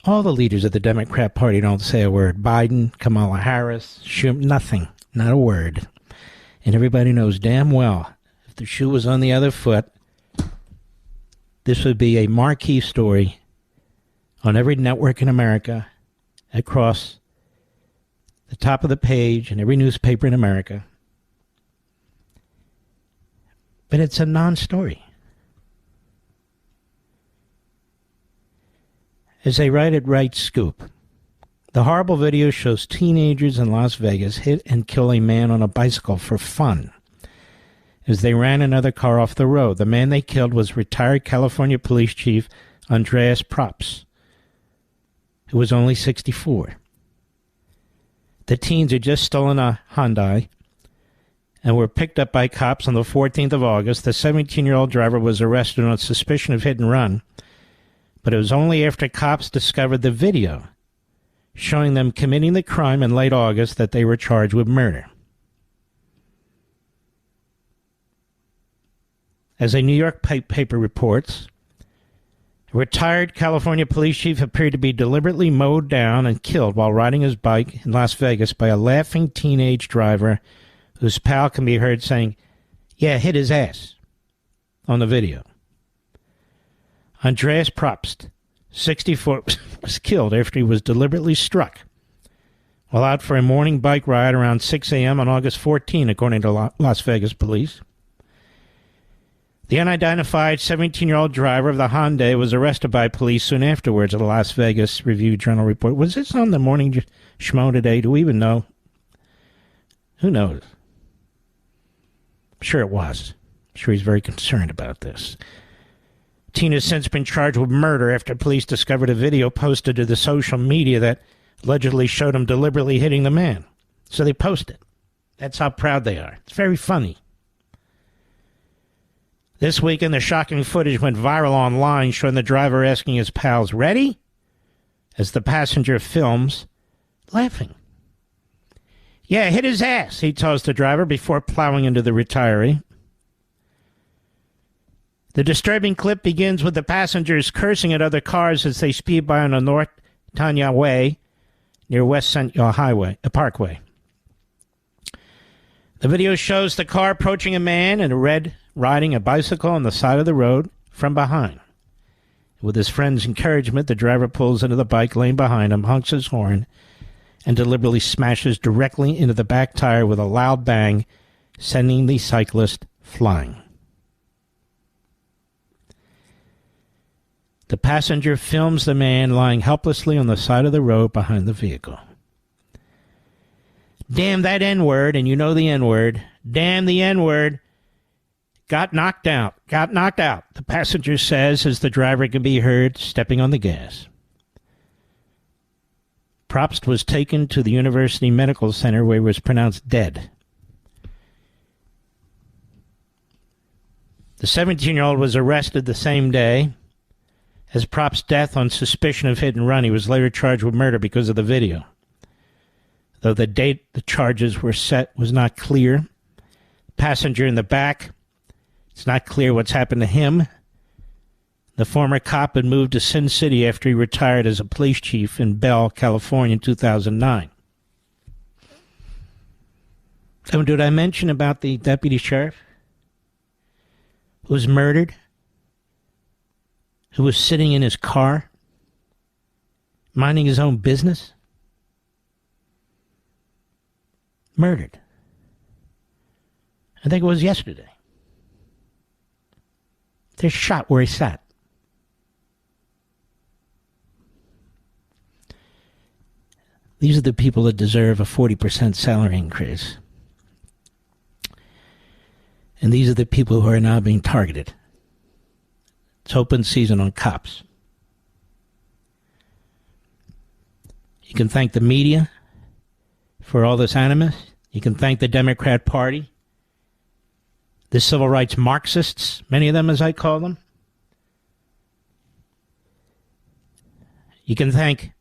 All the leaders of the Democrat Party don't say a word. Biden, Kamala Harris, nothing. Not a word. And everybody knows damn well if the shoe was on the other foot, this would be a marquee story on every network in America, across the top of the page in every newspaper in America. But it's a non-story. As they write at Right Scoop, the horrible video shows teenagers in Las Vegas hit and kill a man on a bicycle for fun as they ran another car off the road. The man they killed was retired California Police Chief Andreas Probst, who was only 64. The teens had just stolen a Hyundai and were picked up by cops on the 14th of August. The 17-year-old driver was arrested on suspicion of hit and run, but it was only after cops discovered the video showing them committing the crime in late August that they were charged with murder. As a New York paper reports, a retired California police chief appeared to be deliberately mowed down and killed while riding his bike in Las Vegas by a laughing teenage driver whose pal can be heard saying, "Yeah, hit his ass," on the video. Andreas Probst, 64, was killed after he was deliberately struck while out for a morning bike ride around 6 a.m. on August 14, according to Las Vegas police. The unidentified 17-year-old driver of the Hyundai was arrested by police soon afterwards, the Las Vegas Review-Journal report. Was this on the morning schmo today? Do we even know? Who knows? I'm sure it was. I'm sure he's very concerned about this. Teen has since been charged with murder after police discovered a video posted to the social media that allegedly showed him deliberately hitting the man. So they posted. That's how proud they are. It's very funny. This weekend, the shocking footage went viral online, showing the driver asking his pals, "Ready?" as the passenger films, laughing. "Yeah, hit his ass," he tells the driver before plowing into the retiree. The disturbing clip begins with the passengers cursing at other cars as they speed by on the North Tanya Way near West Central Parkway. The video shows the car approaching a man in a red riding a bicycle on the side of the road from behind. With his friend's encouragement, the driver pulls into the bike lane behind him, honks his horn, and deliberately smashes directly into the back tire with a loud bang, sending the cyclist flying. The passenger films the man lying helplessly on the side of the road behind the vehicle. "Damn that N-word," and you know the N-word. "Damn the N-word. Got knocked out, the passenger says as the driver can be heard stepping on the gas. Probst was taken to the University Medical Center where he was pronounced dead. The 17-year-old was arrested the same day as Probst's death on suspicion of hit and run. He was later charged with murder because of the video. Though the date the charges were set was not clear. Passenger in the back, it's not clear what's happened to him. The former cop had moved to Sin City after he retired as a police chief in Bell, California in 2009. So did I mention about the deputy sheriff who was murdered, who was sitting in his car, minding his own business? Murdered. I think it was yesterday. They're shot where he sat. These are the people that deserve a 40% salary increase. And these are the people who are now being targeted. It's open season on cops. You can thank the media for all this animus. You can thank the Democrat Party, the civil rights Marxists, many of them as I call them. You can thank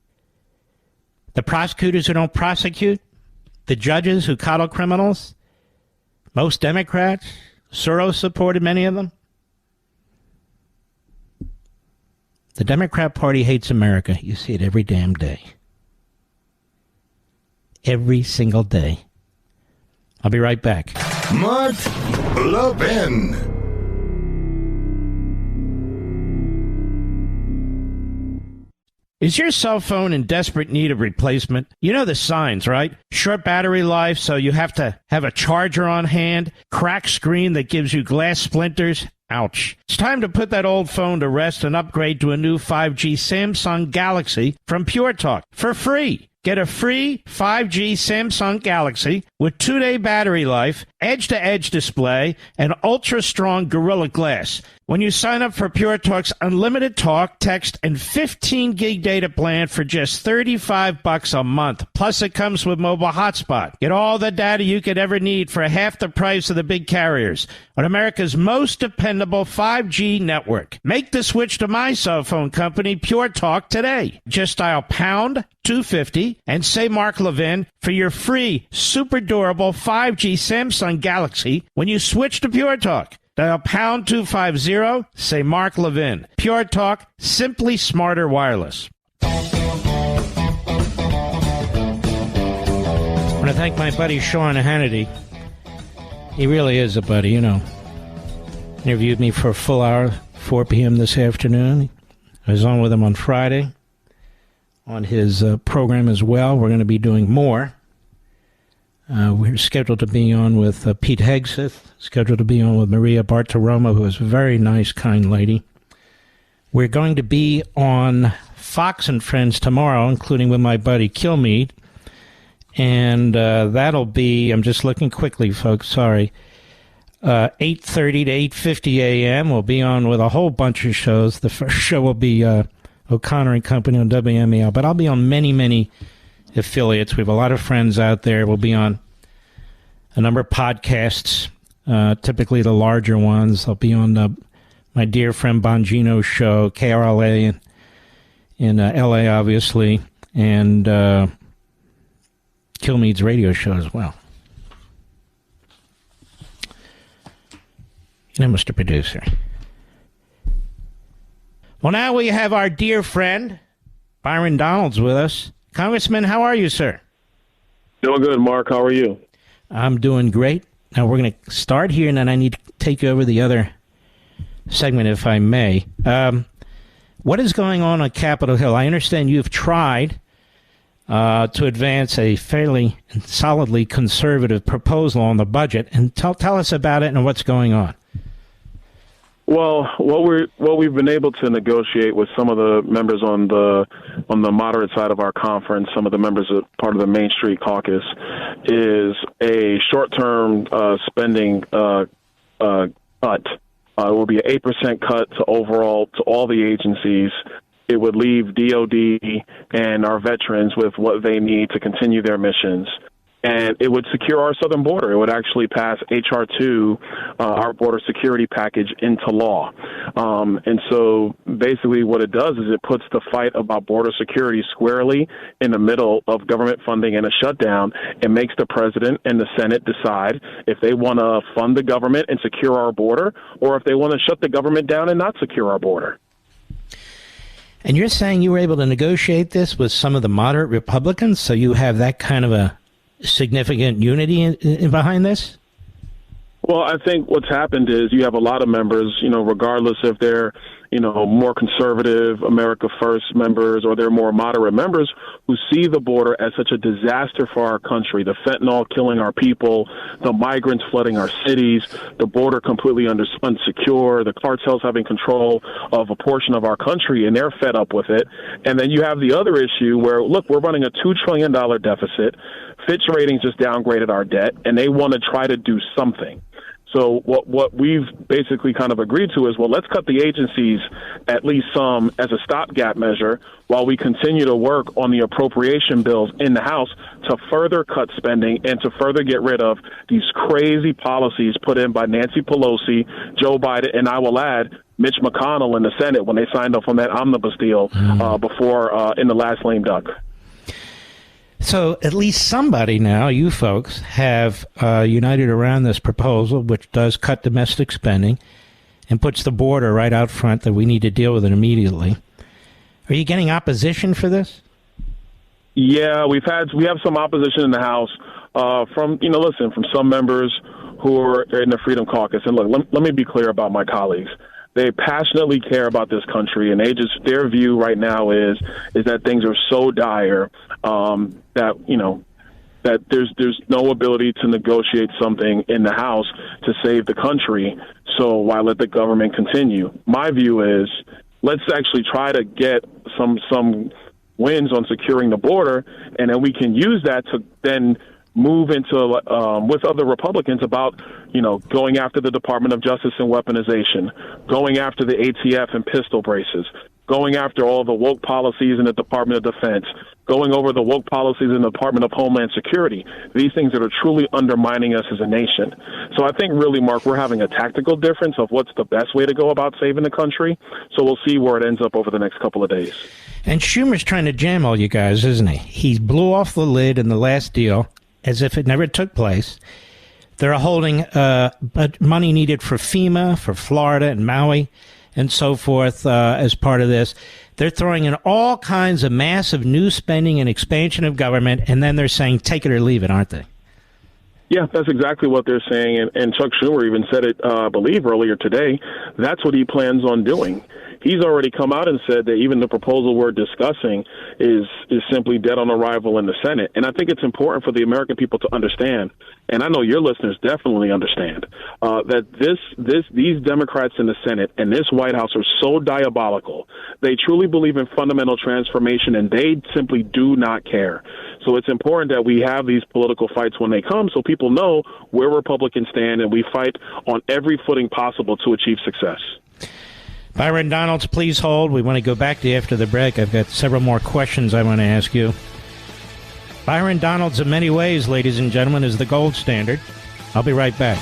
the prosecutors who don't prosecute, the judges who coddle criminals, most Democrats. Soros supported many of them. The Democrat Party hates America. You see it every damn day. Every single day. I'll be right back. Mark Levin. Is your cell phone in desperate need of replacement? You know the signs, right? Short battery life, so you have to have a charger on hand. Cracked screen that gives you glass splinters. Ouch. It's time to put that old phone to rest and upgrade to a new 5G Samsung Galaxy from Pure Talk for free. Get a free 5G Samsung Galaxy with 2-day battery life, edge-to-edge display, and ultra-strong Gorilla Glass when you sign up for Pure Talk's unlimited talk, text, and 15 gig data plan for just $35 a month. Plus, it comes with mobile hotspot. Get all the data you could ever need for half the price of the big carriers on America's most dependable 5G network. Make the switch to my cell phone company, Pure Talk, today. Just dial pound 250 and say Mark Levin for your free, super durable 5G Samsung Galaxy when you switch to Pure Talk. Dial pound 250, say Mark Levin. Pure Talk, simply smarter wireless. I want to thank my buddy Shawn Hannity. He really is a buddy, you know. Interviewed me for a full hour, 4 p.m. this afternoon. I was on with him on Friday on his program as well. We're going to be doing more. We're scheduled to be on with Pete Hegseth, scheduled to be on with Maria Bartiromo, who is a very nice, kind lady. We're going to be on Fox and Friends tomorrow, including with my buddy Kilmeade. And that'll be, I'm just looking quickly, folks, sorry, 8:30 to 8:50 a.m. We'll be on with a whole bunch of shows. The first show will be O'Connor and Company on WMEL, but I'll be on many, many affiliates. We have a lot of friends out there. We'll be on a number of podcasts, typically the larger ones. I'll be on my dear friend Bongino's show, KRLA in L.A., obviously, and Kilmeade's radio show as well. You know, Mr. Producer. Well, now we have our dear friend, Byron Donalds, with us. Congressman, how are you, sir? Doing good, Mark. How are you? I'm doing great. Now, we're going to start here, and then I need to take over the other segment, if I may. What is going on Capitol Hill? I understand you've tried to advance a fairly and solidly conservative proposal on the budget, and tell us about it and what's going on. Well, what we've been able to negotiate with some of the members on the moderate side of our conference, some of the members of part of the Main Street Caucus, is a short-term spending cut. It will be an 8% cut to all the agencies. It would leave DOD and our veterans with what they need to continue their missions. And it would secure our southern border. It would actually pass H.R. 2, our border security package, into law. And so basically what it does is it puts the fight about border security squarely in the middle of government funding and a shutdown. It makes the president and the Senate decide if they want to fund the government and secure our border, or if they want to shut the government down and not secure our border. And you're saying you were able to negotiate this with some of the moderate Republicans, so you have that kind of a significant unity in behind this? Well, I think what's happened is you have a lot of members, regardless if they're more conservative America First members, or they're more moderate members who see the border as such a disaster for our country. The fentanyl killing our people, the migrants flooding our cities, the border completely unsecure, the cartels having control of a portion of our country, and they're fed up with it. And then you have the other issue where, look, we're running a $2 trillion deficit. Fitch Ratings just downgraded our debt, and they want to try to do something. So what we've basically kind of agreed to is, well, let's cut the agencies at least some as a stopgap measure while we continue to work on the appropriation bills in the House to further cut spending and to further get rid of these crazy policies put in by Nancy Pelosi, Joe Biden, and I will add, Mitch McConnell in the Senate when they signed off on that omnibus deal before in the last lame duck. So at least somebody now, you folks, have united around this proposal, which does cut domestic spending and puts the border right out front, that we need to deal with it immediately. Are you getting opposition for this? Yeah, we have some opposition in the House from some members who are in the Freedom Caucus. And look, let me be clear about my colleagues. They passionately care about this country, and their view right now is that things are so dire that there's no ability to negotiate something in the House to save the country. So why let the government continue? My view is let's actually try to get some wins on securing the border, and then we can use that to then move into with other Republicans about, going after the Department of Justice and weaponization, going after the ATF and pistol braces, going after all the woke policies in the Department of Defense, going over the woke policies in the Department of Homeland Security, these things that are truly undermining us as a nation. So I think really, Mark, we're having a tactical difference of what's the best way to go about saving the country. So we'll see where it ends up over the next couple of days. And Schumer's trying to jam all you guys, isn't he? He blew off the lid in the last deal as if it never took place. They're holding money needed for FEMA, for Florida and Maui, and so forth as part of this. They're throwing in all kinds of massive new spending and expansion of government, and then they're saying take it or leave it, aren't they? Yeah, that's exactly what they're saying. And Chuck Schumer even said it, I believe, earlier today. That's what he plans on doing. He's already come out and said that even the proposal we're discussing is simply dead on arrival in the Senate. And I think it's important for the American people to understand, and I know your listeners definitely understand, that these Democrats in the Senate and this White House are so diabolical. They truly believe in fundamental transformation, and they simply do not care. So it's important that we have these political fights when they come so people know where Republicans stand, and we fight on every footing possible to achieve success. Byron Donalds, please hold. We want to go back to you after the break. I've got several more questions I want to ask you. Byron Donalds, in many ways, ladies and gentlemen, is the gold standard. I'll be right back.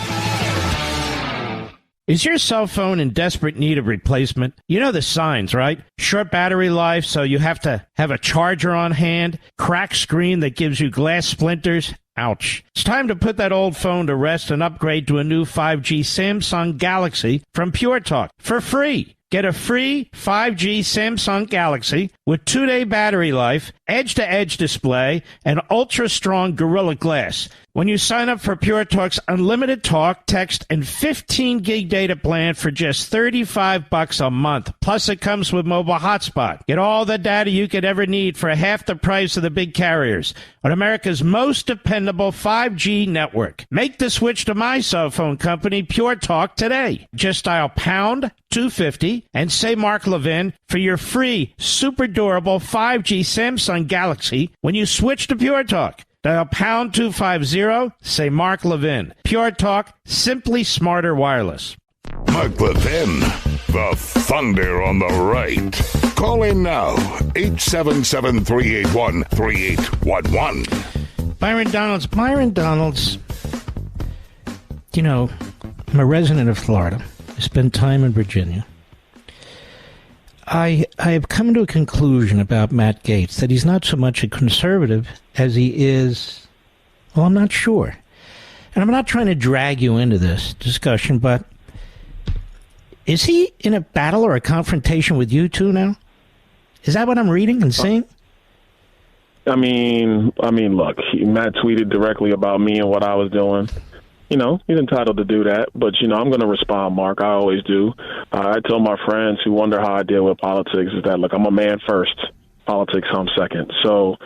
Is your cell phone in desperate need of replacement? You know the signs, right? Short battery life, so you have to have a charger on hand. Cracked screen that gives you glass splinters. Ouch. It's time to put that old phone to rest and upgrade to a new 5G Samsung Galaxy from Pure Talk for free. Get a free 5G Samsung Galaxy with 2-day battery life, edge-to-edge display, and ultra-strong Gorilla Glass when you sign up for Pure Talk's unlimited talk, text, and 15-gig data plan for just $35 a month. Plus, it comes with mobile hotspot. Get all the data you could ever need for half the price of the big carriers on America's most dependable 5G network. Make the switch to my cell phone company, Pure Talk, today. Just dial pound 250 and say Mark Levin for your free, super durable 5G Samsung Galaxy when you switch to Pure Talk. Dial pound 250, say Mark Levin. Pure Talk, simply smarter wireless. Mark Levin, the thunder on the right. Call in now, 877-381-3811. Byron Donalds, you know, I'm a resident of Florida. I spend time in Virginia. I have come to a conclusion about Matt Gaetz that he's not so much a conservative as he is, well, I'm not sure. And I'm not trying to drag you into this discussion, but is he in a battle or a confrontation with you two now? Is that what I'm reading and seeing? I mean, look, Matt tweeted directly about me and what I was doing. he's entitled to do that. But, I'm going to respond, Mark. I always do. I tell my friends who wonder how I deal with politics is that, look, I'm a man first. Politics come second. So,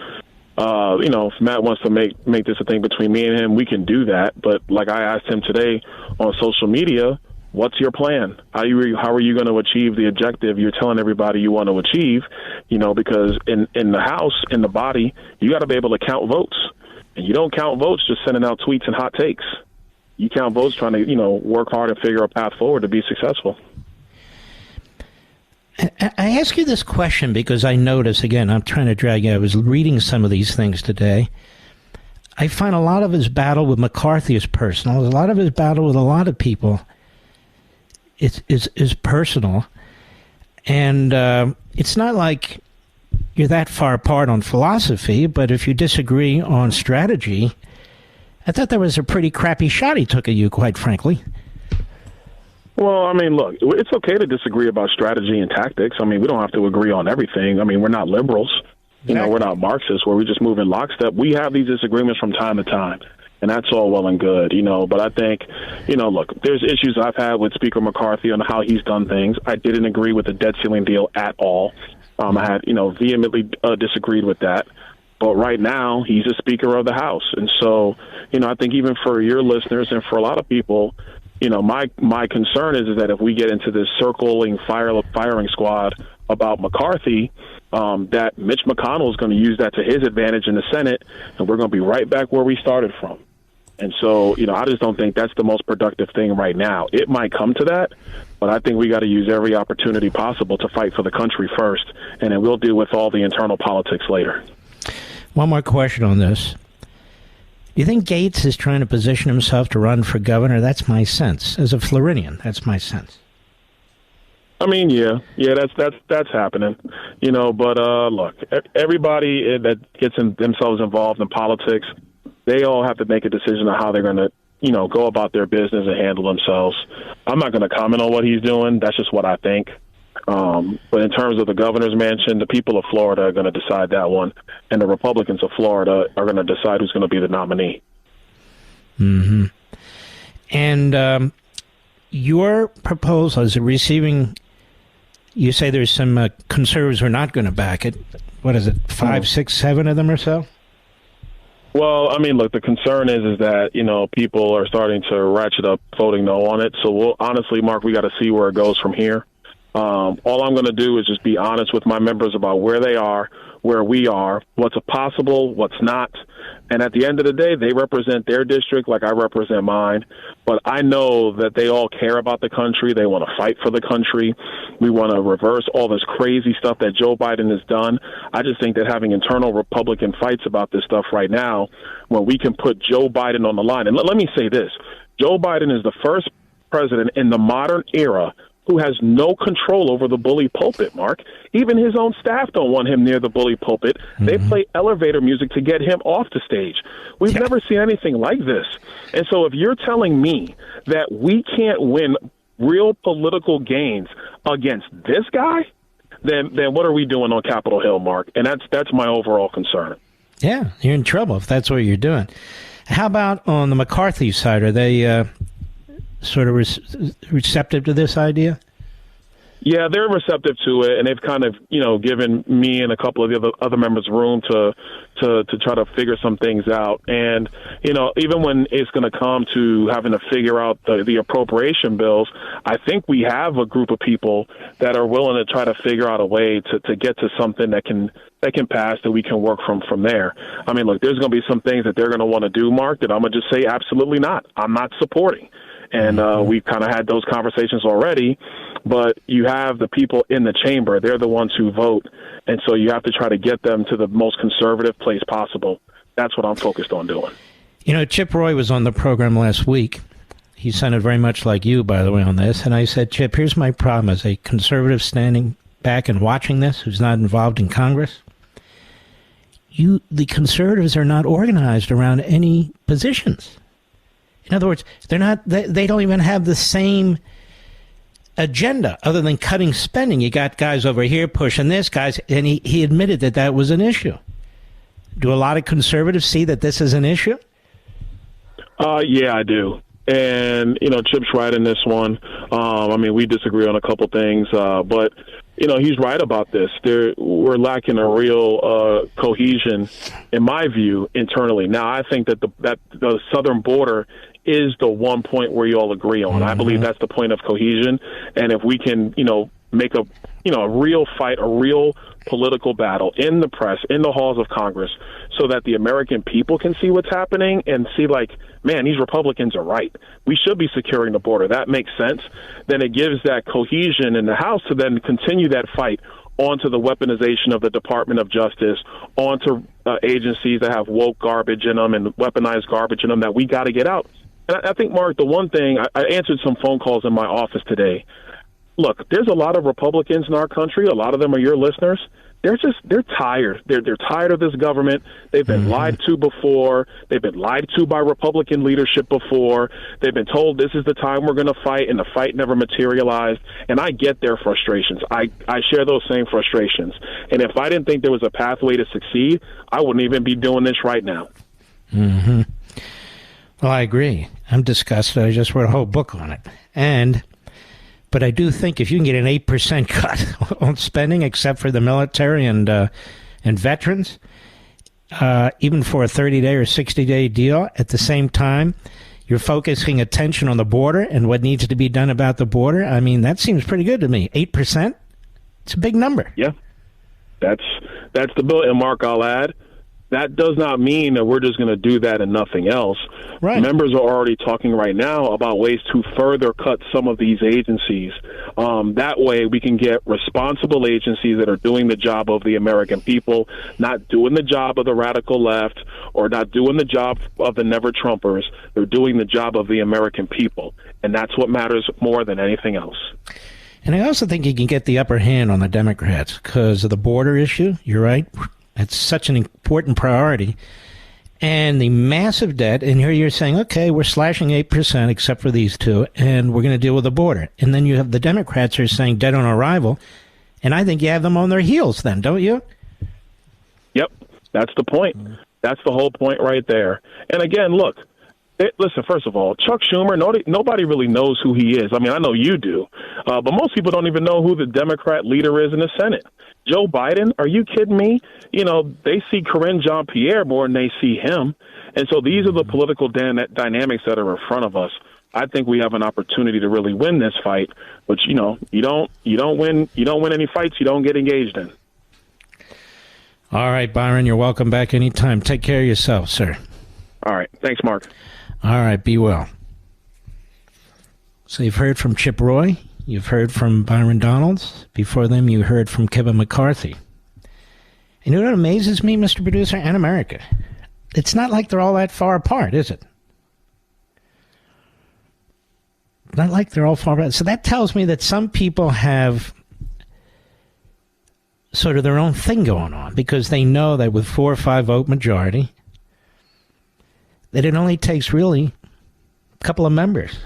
if Matt wants to make this a thing between me and him, we can do that. But like I asked him today on social media, what's your plan? How are you going to achieve the objective you're telling everybody you want to achieve? Because in the House, in the body, you got to be able to count votes. And you don't count votes just sending out tweets and hot takes. You count votes trying to, work hard and figure a path forward to be successful. I ask you this question because I notice, again, I'm trying to drag you. I was reading some of these things today. I find a lot of his battle with McCarthy is personal. A lot of his battle with a lot of people is personal. And it's not like you're that far apart on philosophy, but if you disagree on strategy, I thought that was a pretty crappy shot he took at you, quite frankly. Well, look, it's okay to disagree about strategy and tactics. We don't have to agree on everything. We're not liberals. We're not Marxists where we just move in lockstep. We have these disagreements from time to time, and that's all well and good, But I think, look, there's issues I've had with Speaker McCarthy on how he's done things. I didn't agree with the debt ceiling deal at all. I had, vehemently disagreed with that. But right now, he's a Speaker of the House. And so, I think even for your listeners and for a lot of people, my concern is that if we get into this circling firing squad about McCarthy, that Mitch McConnell is going to use that to his advantage in the Senate, and we're going to be right back where we started from. And so, I just don't think that's the most productive thing right now. It might come to that, but I think we got to use every opportunity possible to fight for the country first, and then we'll deal with all the internal politics later. One more question on this. Do you think Gates is trying to position himself to run for governor? That's my sense. As a Floridian, that's my sense. Yeah, that's happening. But look, everybody that gets themselves involved in politics, they all have to make a decision on how they're going to, go about their business and handle themselves. I'm not going to comment on what he's doing. That's just what I think. But in terms of the governor's mansion, the people of Florida are going to decide that one, and the Republicans of Florida are going to decide who's going to be the nominee. Mm-hmm. And your proposal is receiving, you say there's some conservatives who are not going to back it. What is it, 5, 6, 7 of them or so? Well, look, the concern is that, people are starting to ratchet up voting no on it. So honestly, Mark, we got to see where it goes from here. All I'm going to do is just be honest with my members about where they are, where we are, what's possible, what's not. And at the end of the day, they represent their district like I represent mine. But I know that they all care about the country. They want to fight for the country. We want to reverse all this crazy stuff that Joe Biden has done. I just think that having internal Republican fights about this stuff right now, when we can put Joe Biden on the line. And let me say this. Joe Biden is the first president in the modern era who has no control over the bully pulpit, Mark. Even his own staff don't want him near the bully pulpit. Mm-hmm. They play elevator music to get him off the stage. We've never seen anything like this. And so if you're telling me that we can't win real political gains against this guy, then what are we doing on Capitol Hill, Mark? And that's my overall concern. Yeah, you're in trouble if that's what you're doing. How about on the McCarthy side? Are they sort of receptive to this idea? Yeah, they're receptive to it, and they've kind of, given me and a couple of the other members room to try to figure some things out. And, even when it's going to come to having to figure out the appropriation bills, I think we have a group of people that are willing to try to figure out a way to get to something that can pass, that we can work from there. Look, there's going to be some things that they're going to want to do, Mark, that I'm going to just say absolutely not. I'm not supporting. And we've kind of had those conversations already, but you have the people in the chamber. They're the ones who vote, and so you have to try to get them to the most conservative place possible. That's what I'm focused on doing. Chip Roy was on the program last week. He sounded very much like you, by the way, on this. And I said, Chip, here's my problem as a conservative standing back and watching this, who's not involved in Congress. The conservatives are not organized around any positions. In other words, they don't even have the same agenda other than cutting spending. You got guys over here pushing this, guys, and he admitted that was an issue. Do a lot of conservatives see that this is an issue? Yeah, I do. And, Chip's right in this one. We disagree on a couple things, but, he's right about this. We're lacking a real cohesion, in my view, internally. Now, I think that the southern border is the one point where you all agree on. I believe that's the point of cohesion. And if we can, make a real fight, a real political battle in the press, in the halls of Congress, so that the American people can see what's happening and see, man, these Republicans are right. We should be securing the border. That makes sense. Then it gives that cohesion in the House to then continue that fight onto the weaponization of the Department of Justice, onto agencies that have woke garbage in them and weaponized garbage in them that we got to get out. And I think, Mark, the one thing, I answered some phone calls in my office today. Look, there's a lot of Republicans in our country. A lot of them are your listeners. They're tired. They're tired of this government. They've been lied to before. They've been lied to by Republican leadership before. They've been told this is the time we're going to fight, and the fight never materialized. And I get their frustrations. I share those same frustrations. And if I didn't think there was a pathway to succeed, I wouldn't even be doing this right now. Mm-hmm. Well, I agree. I'm disgusted. I just wrote a whole book on it. But I do think if you can get an 8% cut on spending, except for the military and veterans, even for a 30-day or 60-day deal, at the same time, you're focusing attention on the border and what needs to be done about the border. I mean, that seems pretty good to me. 8%? It's a big number. Yeah. That's the bill. And Mark, I'll add, that does not mean that we're just going to do that and nothing else. Right. Members are already talking right now about ways to further cut some of these agencies. That way we can get responsible agencies that are doing the job of the American people, not doing the job of the radical left or not doing the job of the never-Trumpers. They're doing the job of the American people, and that's what matters more than anything else. And I also think you can get the upper hand on the Democrats because of the border issue. You're right. It's such an important priority. And the massive debt, and here you're saying, okay, we're slashing 8% except for these two, and we're going to deal with the border. And then you have the Democrats who are saying dead on arrival, and I think you have them on their heels then, don't you? Yep, that's the point. That's the whole point right there. And again, look, listen, first of all, Chuck Schumer, nobody really knows who he is. I mean, I know you do, but most people don't even know who the Democrat leader is in the Senate. Joe Biden, are you kidding me? They see Karine Jean-Pierre more than they see him. And so these are the political dynamics that are in front of us. I think we have an opportunity to really win this fight, but you don't win any fights you don't get engaged in. All right, Byron, you're welcome back anytime. Take care of yourself, sir. All right. Thanks, Mark. All right, be well. So you've heard from Chip Roy. You've heard from Byron Donalds. Before them, you heard from Kevin McCarthy. And you know what amazes me, Mr. Producer, and America? It's not like they're all that far apart, is it? Not like they're all far apart. So that tells me that some people have sort of their own thing going on because they know that with 4 or 5 vote majority, that it only takes really a couple of members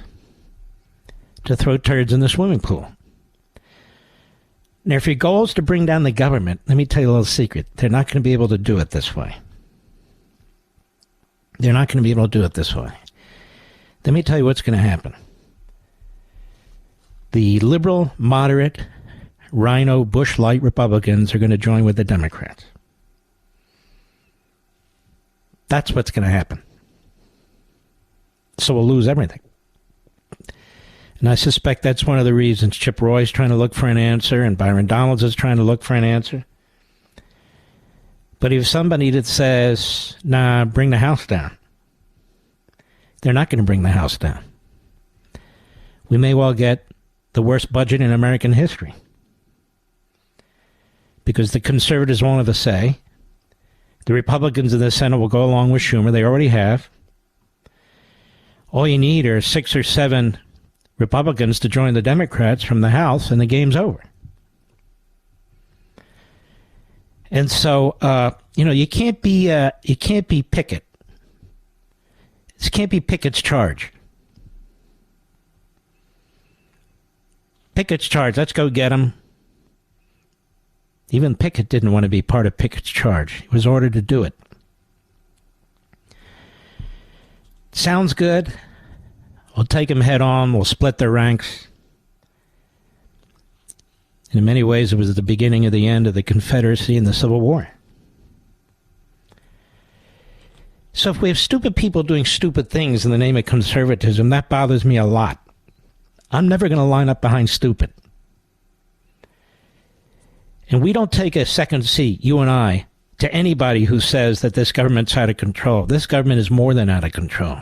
to throw turds in the swimming pool. Now, if your goal is to bring down the government, let me tell you a little secret. They're not going to be able to do it this way. They're not going to be able to do it this way. Let me tell you what's going to happen. The liberal, moderate, rhino, Bush light Republicans are going to join with the Democrats. That's what's going to happen. So we'll lose everything. And I suspect that's one of the reasons Chip Roy's trying to look for an answer and Byron Donalds is trying to look for an answer. But if somebody that says, nah, bring the house down, they're not going to bring the house down. We may well get the worst budget in American history. Because the conservatives won't have a say. The Republicans in the Senate will go along with Schumer. They already have. All you need are 6 or 7 Republicans to join the Democrats from the House, and the game's over. And so, you can't be Pickett. This can't be Pickett's charge. Pickett's charge. Let's go get him. Even Pickett didn't want to be part of Pickett's charge. He was ordered to do it. Sounds good. We'll take them head on. We'll split their ranks. And in many ways, it was the beginning of the end of the Confederacy and the Civil War. So if we have stupid people doing stupid things in the name of conservatism, that bothers me a lot. I'm never going to line up behind stupid. And we don't take a second seat, you and I, to anybody who says that this government's out of control. This government is more than out of control.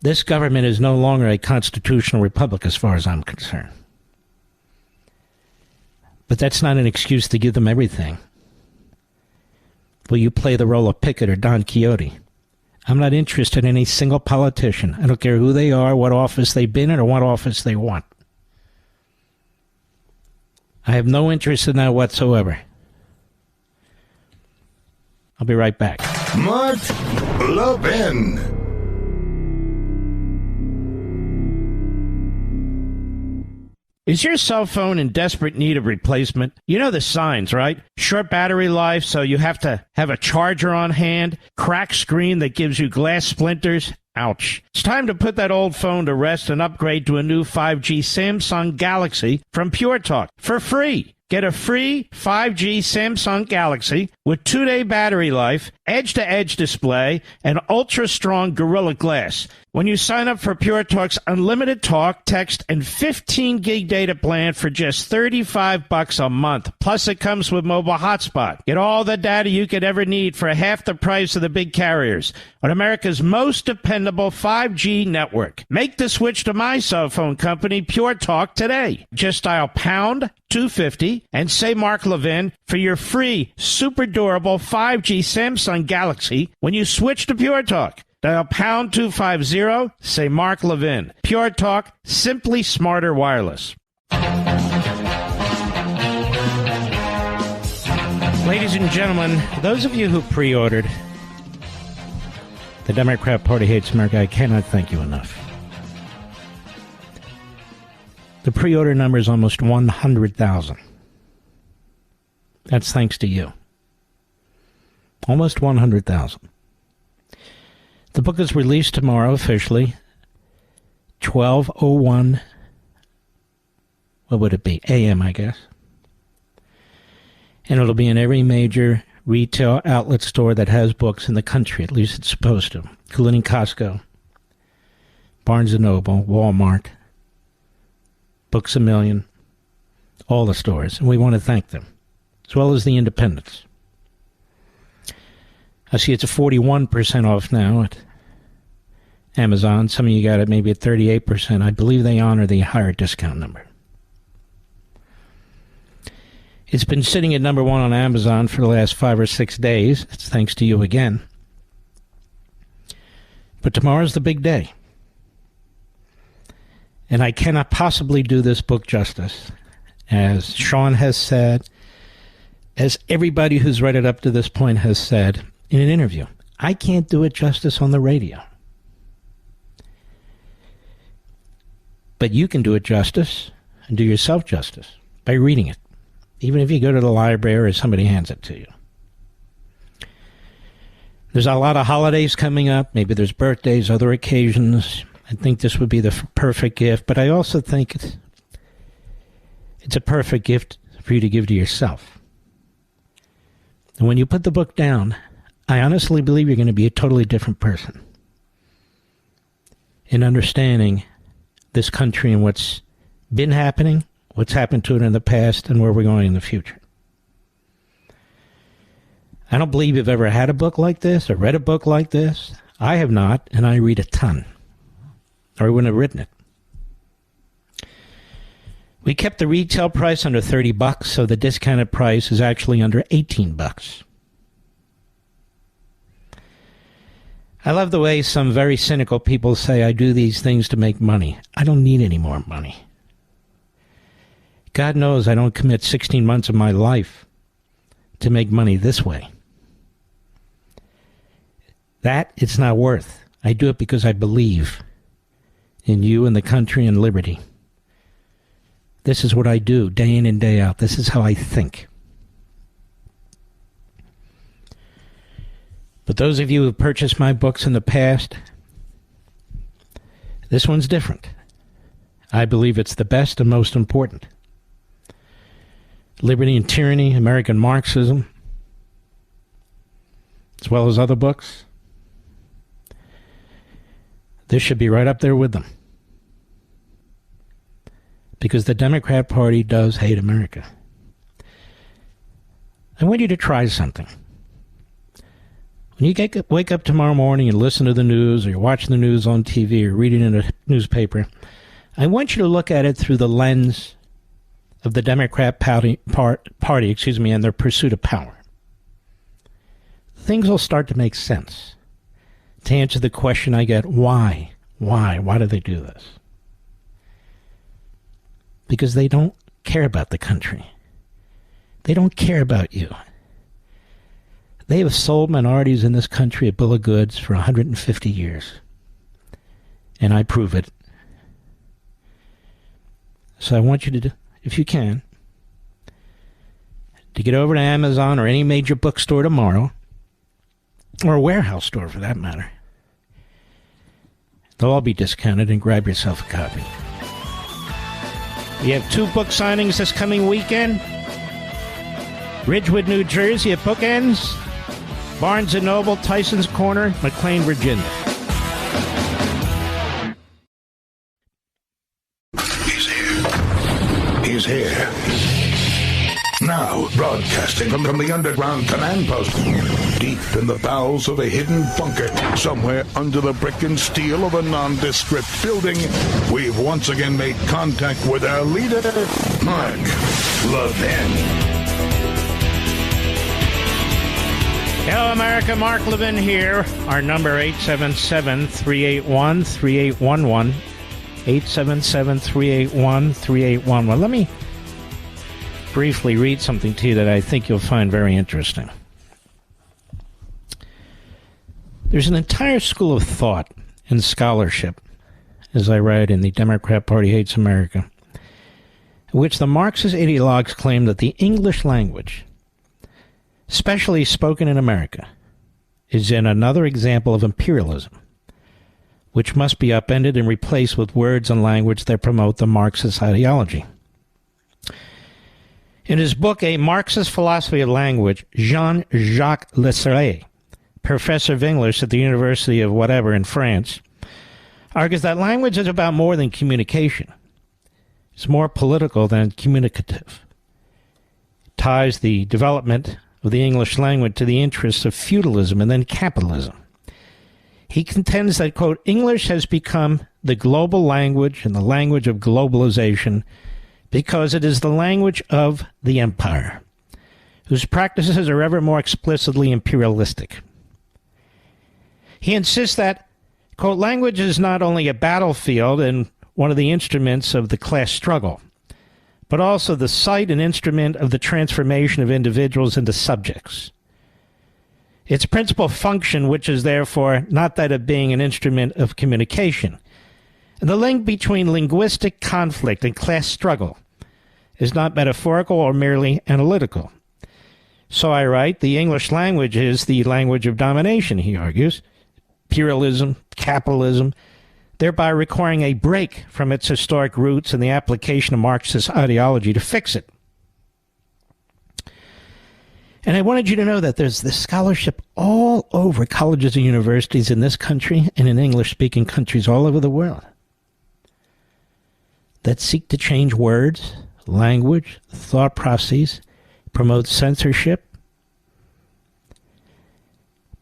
This government is no longer a constitutional republic as far as I'm concerned. But that's not an excuse to give them everything. Will you play the role of Pickett or Don Quixote? I'm not interested in any single politician. I don't care who they are, what office they've been in, or what office they want. I have no interest in that whatsoever. I'll be right back. Mark Levin. Is your cell phone in desperate need of replacement? You know the signs, right? Short battery life, so you have to have a charger on hand. Cracked screen that gives you glass splinters. Ouch. It's time to put that old phone to rest and upgrade to a new 5G Samsung Galaxy from Pure Talk for free. Get a free 5G Samsung Galaxy with 2-day battery life, edge-to-edge display, and ultra-strong Gorilla Glass when you sign up for Pure Talk's unlimited talk, text, and 15 gig data plan for just $35 a month. Plus, it comes with mobile hotspot. Get all the data you could ever need for half the price of the big carriers on America's most dependable 5G network. Make the switch to my cell phone company, Pure Talk, today. Just dial pound 250 and say Mark Levin for your free, super durable 5G Samsung Galaxy when you switch to Pure Talk. Dial pound 250, say Mark Levin. Pure Talk, simply smarter wireless. Ladies and gentlemen, those of you who pre-ordered The Democrat Party Hates America, I cannot thank you enough. The pre-order number is almost 100,000. That's thanks to you. Almost 100,000. The book is released tomorrow officially, 12:01, what would it be, a.m., I guess. And it'll be in every major retail outlet store that has books in the country, at least it's supposed to, including Costco, Barnes & Noble, Walmart, Books A Million, all the stores. And we want to thank them, as well as the independents. I see it's a 41% off now at Amazon. Some of you got it maybe at 38%. I believe they honor the higher discount number. It's been sitting at number one on Amazon for the last 5 or 6 days. It's thanks to you again. But tomorrow's the big day. And I cannot possibly do this book justice, as Shawn has said, as everybody who's read it up to this point has said in an interview. I can't do it justice on the radio. But you can do it justice and do yourself justice by reading it, even if you go to the library or somebody hands it to you. There's a lot of holidays coming up. Maybe there's birthdays, other occasions. I think this would be the perfect gift, but I also think it's a perfect gift for you to give to yourself. And when you put the book down, I honestly believe you're going to be a totally different person in understanding this country and what's been happening, what's happened to it in the past, and where we're going in the future. I don't believe you've ever had a book like this or read a book like this. I have not, and I read a ton, or I wouldn't have written it. We kept the retail price under $30, so the discounted price is actually under $18. I love the way some very cynical people say I do these things to make money. I don't need any more money. God knows I don't commit 16 months of my life to make money this way. That it's not worth. I do it because I believe in you and the country and liberty. This is what I do day in and day out. This is how I think. But those of you who have purchased my books in the past, This one's different. I believe it's the best and most important. Liberty and Tyranny, American Marxism, as well as other books. This should be right up there with them. Because the Democrat Party does hate America. I want you to try something. When you wake up tomorrow morning and listen to the news, or you're watching the news on TV, or reading in a newspaper, I want you to look at it through the lens of the Democrat Party, and their pursuit of power. Things will start to make sense. To answer the question I get, why? Why do they do this? Because they don't care about the country. They don't care about you. They have sold minorities in this country a bill of goods for 150 years. And I prove it. So I want you to, if you can, to get over to Amazon or any major bookstore tomorrow, or a warehouse store for that matter. They'll all be discounted, and grab yourself a copy. We have 2 book signings this coming weekend. Ridgewood, New Jersey at Bookends. Barnes & Noble, Tyson's Corner, McLean, Virginia. He's here. Now, broadcasting from the underground command post, deep in the bowels of a hidden bunker, somewhere under the brick and steel of a nondescript building, we've once again made contact with our leader, Mark Levin. Hello, America. Mark Levin here. Our number, 877-381-3811. 877-381-3811. Let me briefly read something to you that I think you'll find very interesting. There's an entire school of thought and scholarship, as I write in The Democrat Party Hates America, in which the Marxist ideologues claim that the English language, especially spoken in America, is yet another example of imperialism, which must be upended and replaced with words and language that promote the Marxist ideology. In his book, A Marxist Philosophy of Language, Jean-Jacques Lesseray, professor of English at the University of whatever in France, argues that language is about more than communication. It's more political than communicative. It ties the development of the English language to the interests of feudalism and then capitalism. He contends that, quote, English has become the global language and the language of globalization because it is the language of the empire, whose practices are ever more explicitly imperialistic. He insists that, quote, language is not only a battlefield and one of the instruments of the class struggle, but also the site and instrument of the transformation of individuals into subjects. Its principal function, which is therefore not that of being an instrument of communication, and the link between linguistic conflict and class struggle, is not metaphorical or merely analytical. So I write, the English language is the language of domination, he argues, imperialism, capitalism, thereby requiring a break from its historic roots and the application of Marxist ideology to fix it. And I wanted you to know that there's this scholarship all over colleges and universities in this country and in English-speaking countries all over the world that seek to change words, language, thought processes, promote censorship,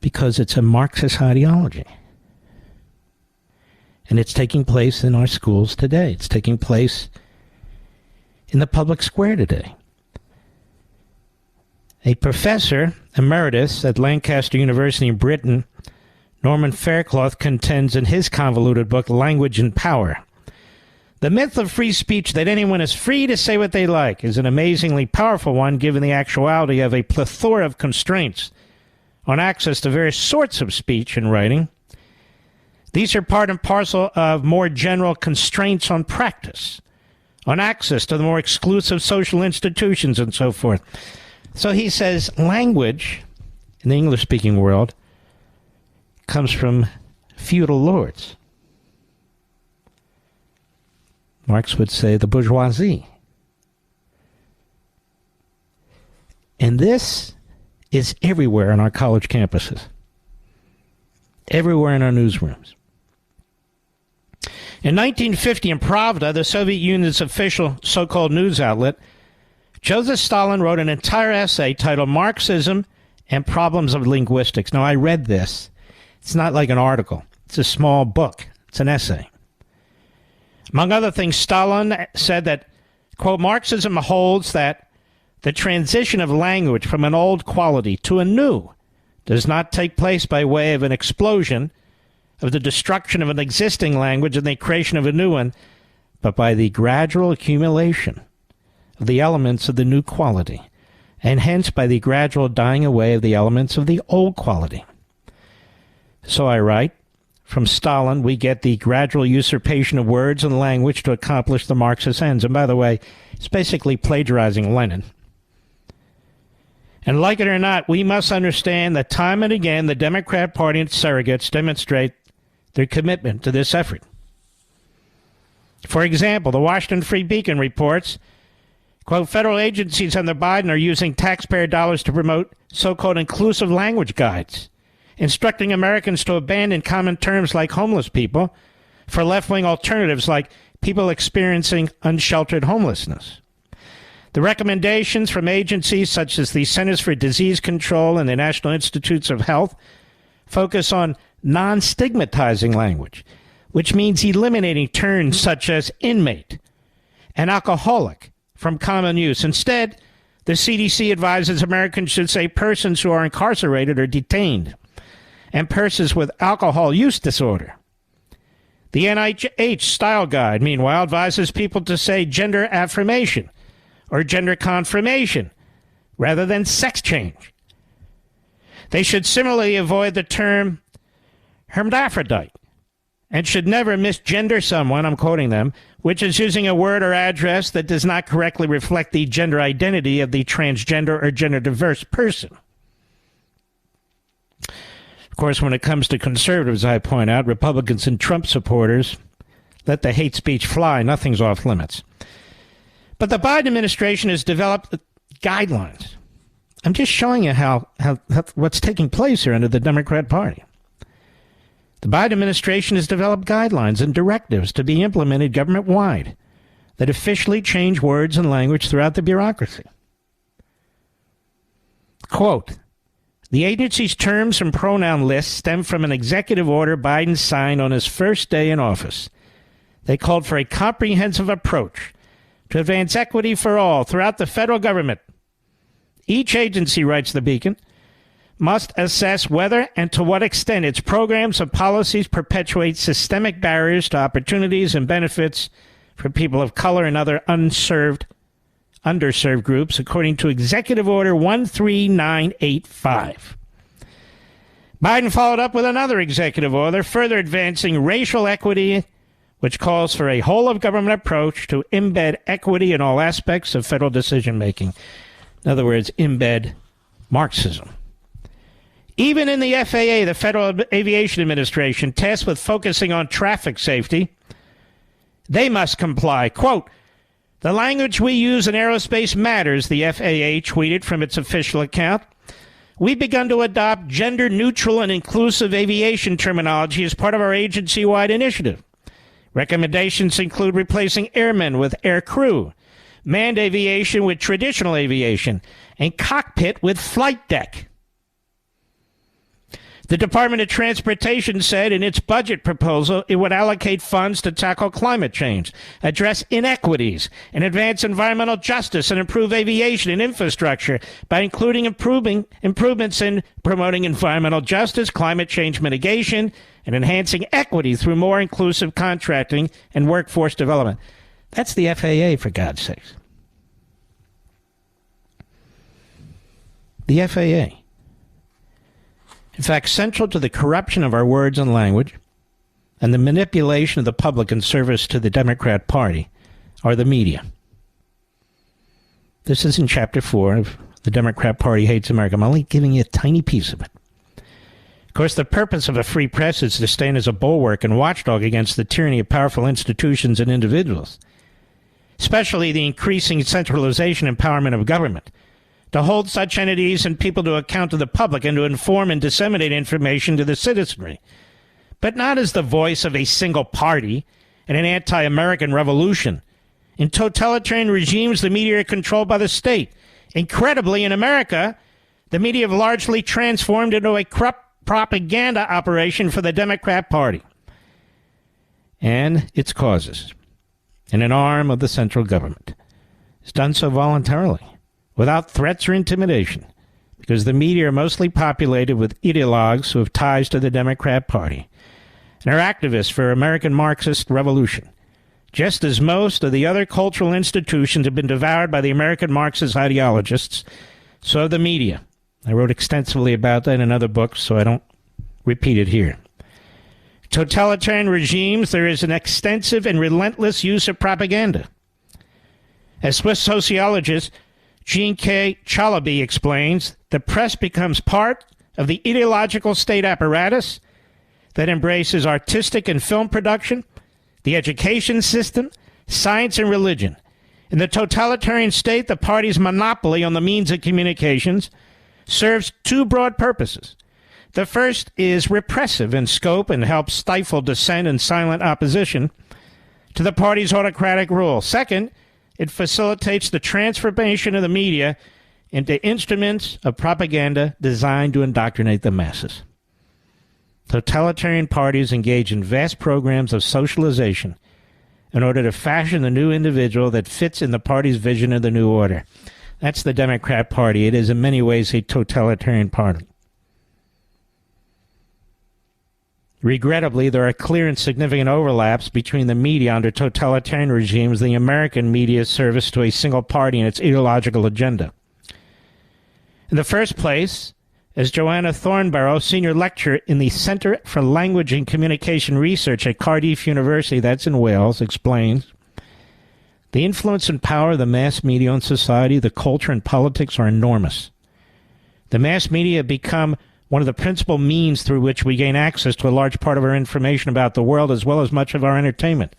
because it's a Marxist ideology. And it's taking place in our schools today. It's taking place in the public square today. A professor emeritus at Lancaster University in Britain, Norman Faircloth, contends in his convoluted book, Language and Power, the myth of free speech, that anyone is free to say what they like, is an amazingly powerful one given the actuality of a plethora of constraints on access to various sorts of speech and writing. These are part and parcel of more general constraints on practice, on access to the more exclusive social institutions and so forth. So he says language in the English-speaking world comes from feudal lords. Marx would say the bourgeoisie. And this is everywhere on our college campuses, everywhere in our newsrooms. In 1950, in Pravda, the Soviet Union's official so-called news outlet, Joseph Stalin wrote an entire essay titled Marxism and Problems of Linguistics. Now, I read this. It's not like an article. It's a small book. It's an essay. Among other things, Stalin said that, quote, Marxism holds that the transition of language from an old quality to a new does not take place by way of an explosion of the destruction of an existing language and the creation of a new one, but by the gradual accumulation of the elements of the new quality, and hence by the gradual dying away of the elements of the old quality. So I write, from Stalin, we get the gradual usurpation of words and language to accomplish the Marxist ends. And by the way, it's basically plagiarizing Lenin. And like it or not, we must understand that time and again the Democrat Party and its surrogates demonstrate their commitment to this effort. For example, the Washington Free Beacon reports, quote, federal agencies under Biden are using taxpayer dollars to promote so-called inclusive language guides, instructing Americans to abandon common terms like homeless people for left-wing alternatives like people experiencing unsheltered homelessness. The recommendations from agencies such as the Centers for Disease Control and the National Institutes of Health focus on non-stigmatizing language, which means eliminating terms such as inmate and alcoholic from common use. Instead, the CDC advises Americans should say persons who are incarcerated or detained and persons with alcohol use disorder. The NIH Style Guide, meanwhile, advises people to say gender affirmation or gender confirmation rather than sex change. They should similarly avoid the term hermaphrodite and should never misgender someone, I'm quoting them, which is using a word or address that does not correctly reflect the gender identity of the transgender or gender diverse person. Of course, when it comes to conservatives, I point out, Republicans and Trump supporters, let the hate speech fly. Nothing's off limits. But the Biden administration has developed guidelines. I'm just showing you how what's taking place here under the Democrat Party. The Biden administration has developed guidelines and directives to be implemented government-wide that officially change words and language throughout the bureaucracy. Quote, the agency's terms and pronoun lists stem from an executive order Biden signed on his first day in office. They called for a comprehensive approach to advance equity for all throughout the federal government. Each agency, writes the Beacon, must assess whether and to what extent its programs and policies perpetuate systemic barriers to opportunities and benefits for people of color and other underserved groups, according to Executive Order 13985. Biden followed up with another executive order further advancing racial equity, which calls for a whole-of-government approach to embed equity in all aspects of federal decision-making. In other words, embed Marxism. Even in the FAA, the Federal Aviation Administration, tasked with focusing on traffic safety, they must comply. Quote, the language we use in aerospace matters, the FAA tweeted from its official account. We've begun to adopt gender-neutral and inclusive aviation terminology as part of our agency-wide initiative. Recommendations include replacing airmen with air crew, manned aviation with traditional aviation, and cockpit with flight deck. The Department of Transportation said in its budget proposal it would allocate funds to tackle climate change, address inequities, and advance environmental justice and improve aviation and infrastructure by including improvements in promoting environmental justice, climate change mitigation, and enhancing equity through more inclusive contracting and workforce development. That's the FAA, for God's sakes. The FAA. In fact, central to the corruption of our words and language and the manipulation of the public in service to the Democrat Party are the media. This is in Chapter 4 of The Democrat Party Hates America. I'm only giving you a tiny piece of it. Of course, the purpose of a free press is to stand as a bulwark and watchdog against the tyranny of powerful institutions and individuals. especially the increasing centralization and empowerment of government, to hold such entities and people to account to the public and to inform and disseminate information to the citizenry, but not as the voice of a single party in an anti-American revolution. In totalitarian regimes, the media are controlled by the state. Incredibly, in America, the media have largely transformed into a corrupt propaganda operation for the Democrat Party and its causes, and an arm of the central government. It's done so voluntarily, without threats or intimidation, because the media are mostly populated with ideologues who have ties to the Democrat Party and are activists for American Marxist revolution, just as most of the other cultural institutions have been devoured by the American Marxist ideologists, so have the media. I wrote extensively about that in other books, so I don't repeat it here. Totalitarian regimes, there is an extensive and relentless use of propaganda. As Swiss sociologist Jean K. Chalabi explains, the press becomes part of the ideological state apparatus that embraces artistic and film production, the education system, science, and religion. In the totalitarian state, the party's monopoly on the means of communications serves two broad purposes. The first is repressive in scope and helps stifle dissent and silent opposition to the party's autocratic rule. Second, it facilitates the transformation of the media into instruments of propaganda designed to indoctrinate the masses. Totalitarian parties engage in vast programs of socialization in order to fashion the new individual that fits in the party's vision of the new order. That's the Democrat Party. It is in many ways a totalitarian party. Regrettably, there are clear and significant overlaps between the media under totalitarian regimes and the American media's service to a single party and its ideological agenda. In the first place, as Joanna Thornborough, senior lecturer in the Center for Language and Communication Research at Cardiff University, that's in Wales, explains, the influence and power of the mass media on society, the culture, and politics are enormous. The mass media have become one of the principal means through which we gain access to a large part of our information about the world as well as much of our entertainment.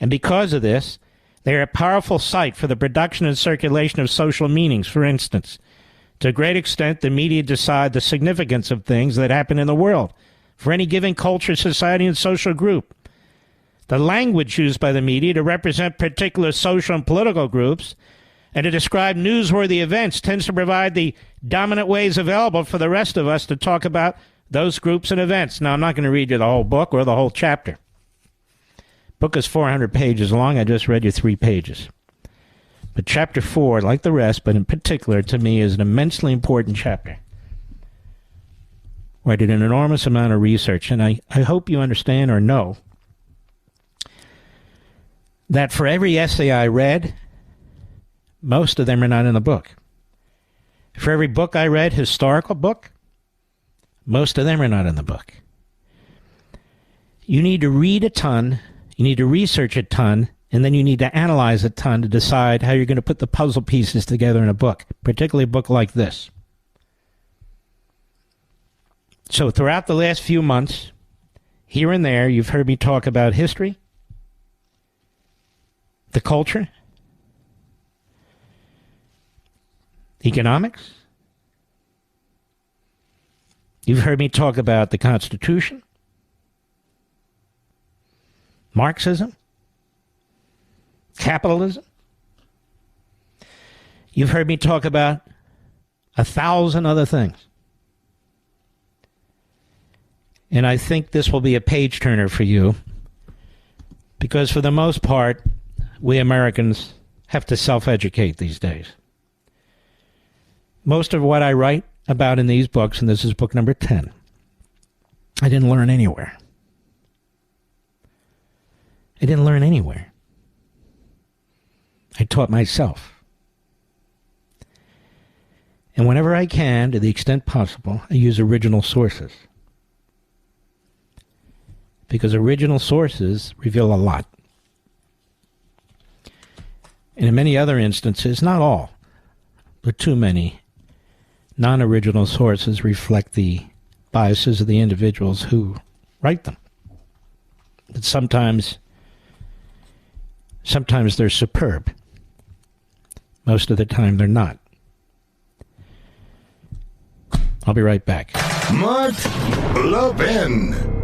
And because of this, they are a powerful site for the production and circulation of social meanings, for instance. To a great extent, the media decide the significance of things that happen in the world for any given culture, society, and social group. The language used by the media to represent particular social and political groups and to describe newsworthy events tends to provide the dominant ways available for the rest of us to talk about those groups and events. Now, I'm not going to read you the whole book or the whole chapter. The book is 400 pages long. I just read you 3 pages. But chapter 4, like the rest, but in particular to me, is an immensely important chapter, where I did an enormous amount of research. And I hope you understand or know that for every essay I read, most of them are not in the book. For every book I read, historical book, most of them are not in the book. You need to read a ton, you need to research a ton, and then you need to analyze a ton to decide how you're going to put the puzzle pieces together in a book, particularly a book like this. So throughout the last few months, here and there, you've heard me talk about history, the culture, economics. You've heard me talk about the Constitution, Marxism, capitalism. You've heard me talk about 1,000 other things. And I think this will be a page turner for you, because for the most part, we Americans have to self-educate these days. Most of what I write about in these books, and this is book number 10, I didn't learn anywhere. I didn't learn anywhere. I taught myself. And whenever I can, to the extent possible, I use original sources. Because original sources reveal a lot. And in many other instances, not all, but too many, non-original sources reflect the biases of the individuals who write them. But sometimes Sometimes they're superb. Most of the time they're not. I'll be right back. Mark Levin.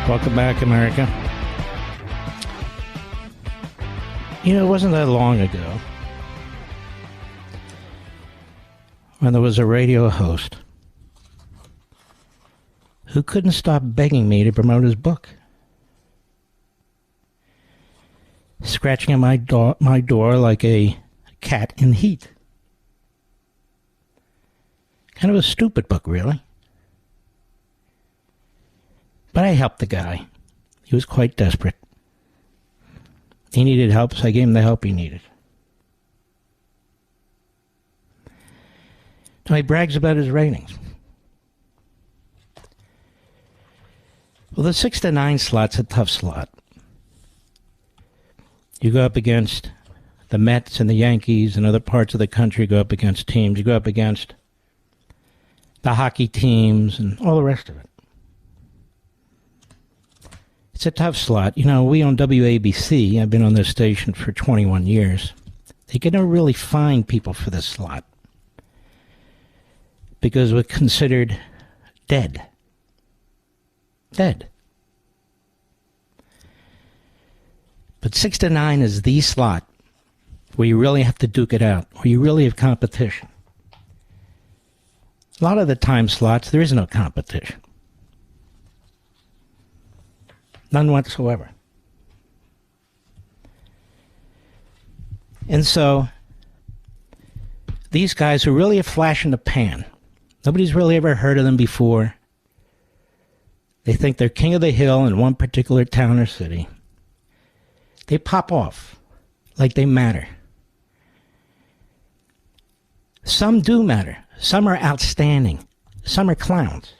Welcome back, America. You know, it wasn't that long ago when there was a radio host who couldn't stop begging me to promote his book. Scratching at my door like a cat in heat. Kind of a stupid book, really. But I helped the guy. He was quite desperate. He needed help, so I gave him the help he needed. Now he brags about his ratings. Well, the 6 to 9 slot's a tough slot. You go up against the Mets and the Yankees and other parts of the country. You go up against teams. You go up against the hockey teams and all the rest of it. It's a tough slot. You know, we on WABC, I've been on this station for 21 years. They can never really find people for this slot because we're considered dead. Dead. But 6 to 9 is the slot where you really have to duke it out, where you really have competition. A lot of the time slots, there is no competition. None whatsoever. And so, these guys are really a flash in the pan. Nobody's really ever heard of them before. They think they're king of the hill in one particular town or city. They pop off like they matter. Some do matter. Some are outstanding. Some are clowns.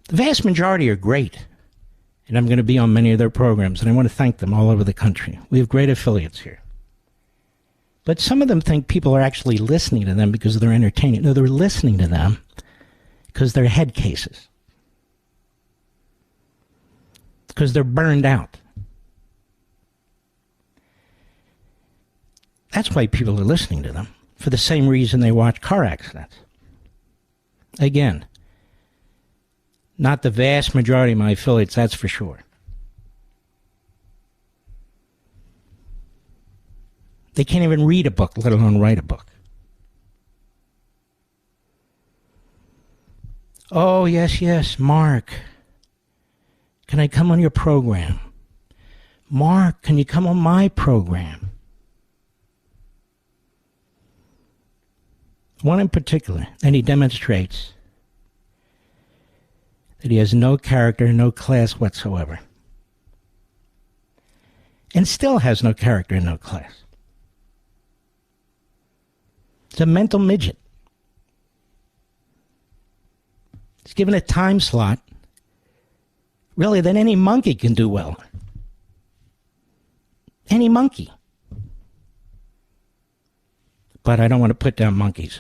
The vast majority are great, and I'm going to be on many of their programs, and I want to thank them all over the country. We have great affiliates here. But some of them think people are actually listening to them because they're entertaining. No, they're listening to them because they're head cases. Because they're burned out. That's why people are listening to them, for the same reason they watch car accidents. Again, not the vast majority of my affiliates, that's for sure. They can't even read a book, let alone write a book. Oh, yes, Mark. Can I come on your program? Mark, can you come on my program? One in particular, and he demonstrates that he has no character, no class whatsoever. And still has no character and no class. It's a mental midget. He's given a time slot, really, that any monkey can do well. Any monkey. But I don't want to put down monkeys.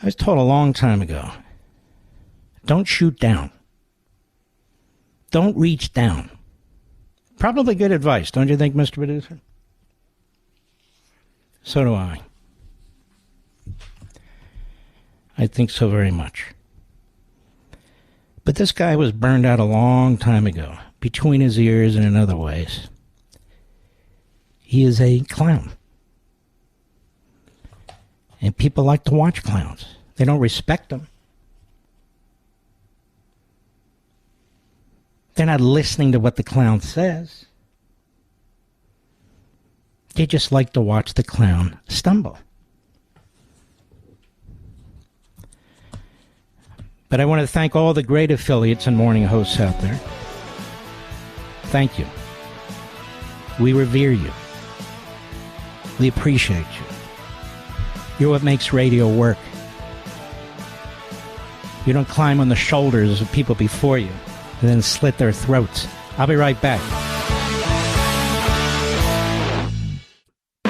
I was told a long time ago, don't shoot down. Don't reach down. Probably good advice, don't you think, Mr. Producer? So do I. I think so very much. But this guy was burned out a long time ago, between his ears and in other ways. He is a clown. And people like to watch clowns. They don't respect them. They're not listening to what the clown says. They just like to watch the clown stumble. But I want to thank all the great affiliates and morning hosts out there. Thank you. We revere you. We appreciate you. You're what makes radio work. You don't climb on the shoulders of people before you. and then slit their throats. I'll be right back.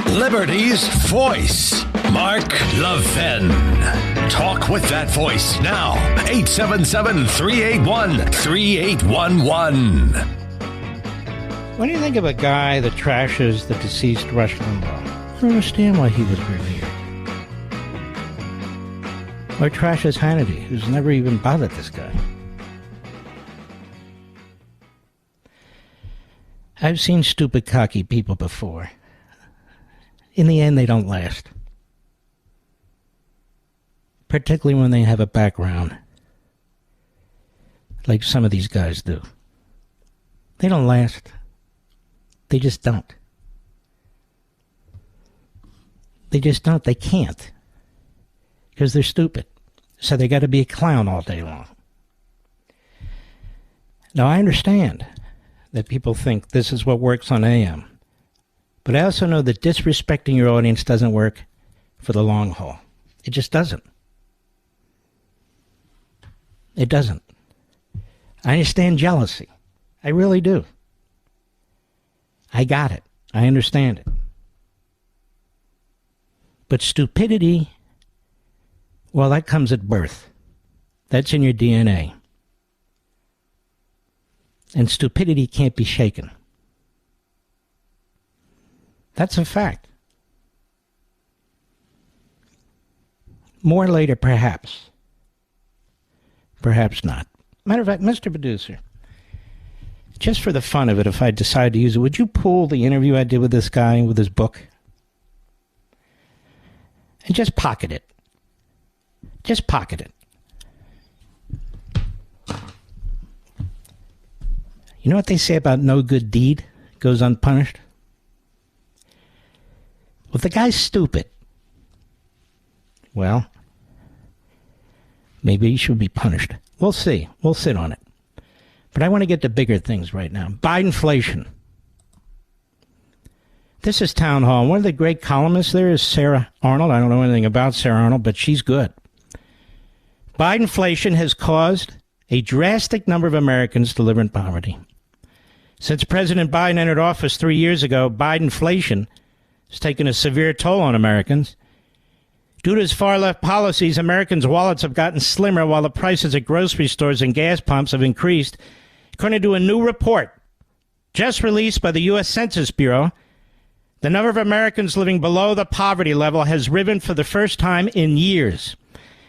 Liberty's voice, Mark Levin. Talk with that voice now. 877-381-3811. What do you think of a guy that trashes the deceased Rush Limbaugh? I don't understand why he was revered. Or trashes Hannity, who's never even bothered this guy. I've seen stupid, cocky people before. In the end, they don't last. Particularly when they have a background, like some of these guys do. They don't last. They just don't. They just don't. They can't. Because they're stupid. So they got to be a clown all day long. Now, I understand that people think this is what works on AM. But I also know that disrespecting your audience doesn't work for the long haul. It just doesn't. It doesn't. I understand jealousy. I really do. I got it. I understand it. But stupidity, well, that comes at birth. That's in your DNA. And stupidity can't be shaken. That's a fact. More later, perhaps. Perhaps not. Matter of fact, Mr. Producer, just for the fun of it, if I decide to use it, would you pull the interview I did with this guy with his book? And just pocket it. Just pocket it. You know what they say about no good deed goes unpunished? Well, if the guy's stupid, well, maybe he should be punished. We'll see. We'll sit on it. But I want to get to bigger things right now. Bidenflation. This is Town Hall. One of the great columnists there is Sarah Arnold. I don't know anything about Sarah Arnold, but she's good. Bidenflation has caused a drastic number of Americans to live in poverty. Since President Biden entered office 3 years ago, Bidenflation has taken a severe toll on Americans. Due to his far-left policies, Americans' wallets have gotten slimmer while the prices at grocery stores and gas pumps have increased. According to a new report just released by the U.S. Census Bureau, the number of Americans living below the poverty level has risen for the first time in years.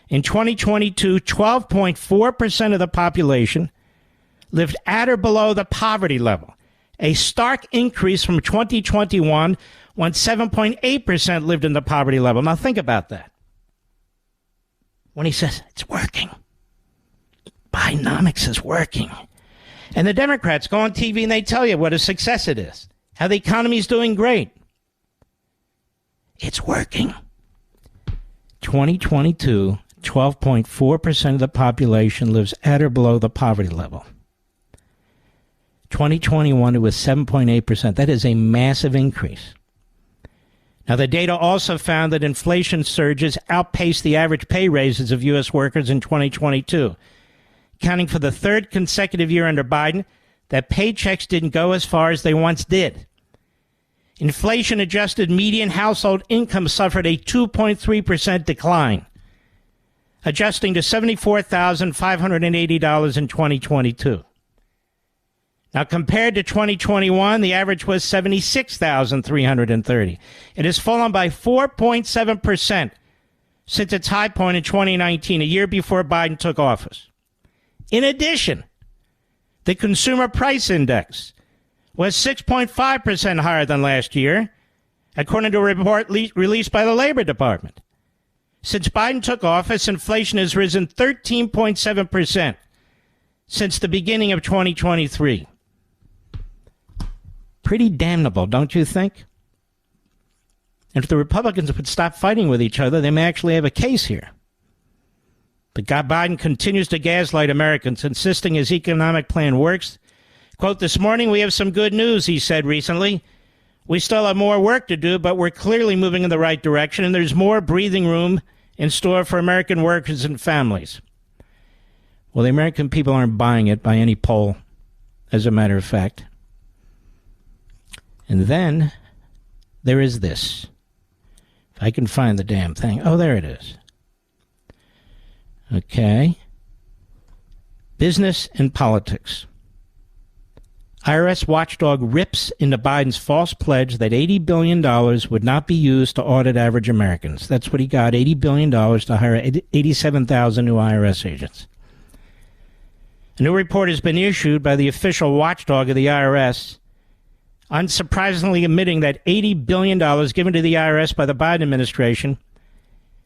In 2022, 12.4% of the population lived at or below the poverty level, a stark increase from 2021 when 7.8% lived in the poverty level. Now think about that. When he says, it's working. Bidenomics is working. And the Democrats go on TV and they tell you what a success it is, how the economy is doing great. It's working. 2022, 12.4% of the population lives at or below the poverty level. 2021, it was 7.8%. That is a massive increase. Now, the data also found that inflation surges outpaced the average pay raises of U.S. workers in 2022. Counting for the third consecutive year under Biden, that paychecks didn't go as far as they once did. Inflation-adjusted median household income suffered a 2.3% decline, adjusting to $74,580 in 2022. Now, compared to 2021, the average was $76,330. It has fallen by 4.7% since its high point in 2019, a year before Biden took office. In addition, the Consumer Price Index was 6.5% higher than last year, according to a report released by the Labor Department. Since Biden took office, inflation has risen 13.7% since the beginning of 2023. Pretty damnable, don't you think? And if the Republicans would stop fighting with each other, they may actually have a case here. But Biden continues to gaslight Americans, insisting his economic plan works. Quote, this morning we have some good news, he said recently. We still have more work to do, but we're clearly moving in the right direction, and there's more breathing room in store for American workers and families. Well, the American people aren't buying it by any poll, as a matter of fact. And then there is this. If I can find the damn thing. Oh, there it is. Okay. Business and politics. IRS watchdog rips into Biden's false pledge that $80 billion would not be used to audit average Americans. That's what he got, $80 billion to hire 87,000 new IRS agents. A new report has been issued by the official watchdog of the IRS, unsurprisingly admitting that $80 billion given to the IRS by the Biden administration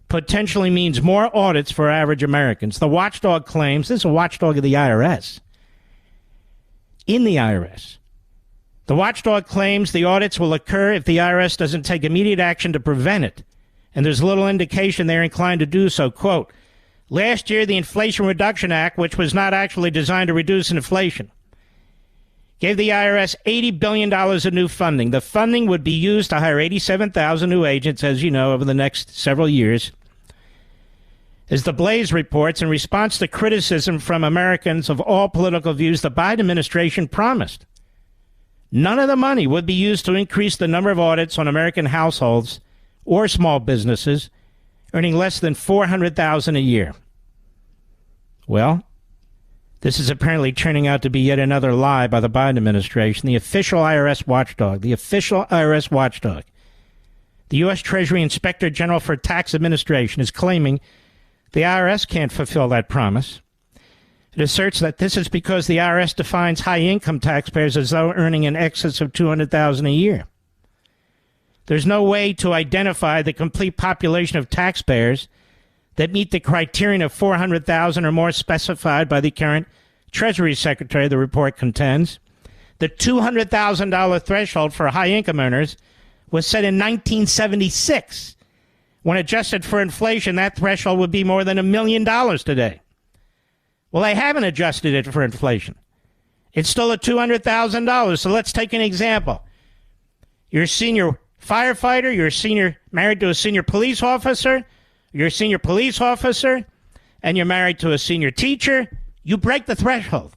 potentially means more audits for average Americans. The watchdog claims, this is a watchdog of the IRS, in the IRS. The watchdog claims the audits will occur if the IRS doesn't take immediate action to prevent it, and there's little indication they're inclined to do so. Quote, last year, the Inflation Reduction Act, which was not actually designed to reduce inflation, gave the IRS $80 billion of new funding. The funding would be used to hire 87,000 new agents, as you know, over the next several years. As the Blaze reports, in response to criticism from Americans of all political views, the Biden administration promised none of the money would be used to increase the number of audits on American households or small businesses earning less than $400,000 a year. Well, this is apparently turning out to be yet another lie by the Biden administration. The official IRS watchdog, the U.S. Treasury Inspector General for Tax Administration, is claiming the IRS can't fulfill that promise. It asserts that this is because the IRS defines high-income taxpayers as though earning in excess of $200,000 a year. There's no way to identify the complete population of taxpayers that meet the criterion of $400,000 or more specified by the current Treasury Secretary, the report contends. The $200,000 threshold for high-income earners was set in 1976. When adjusted for inflation, that threshold would be more than $1 million today. Well, they haven't adjusted it for inflation. It's still at $200,000. So let's take an example. You're a senior firefighter, you're married to a senior police officer, you're a senior police officer, and you're married to a senior teacher. You break the threshold.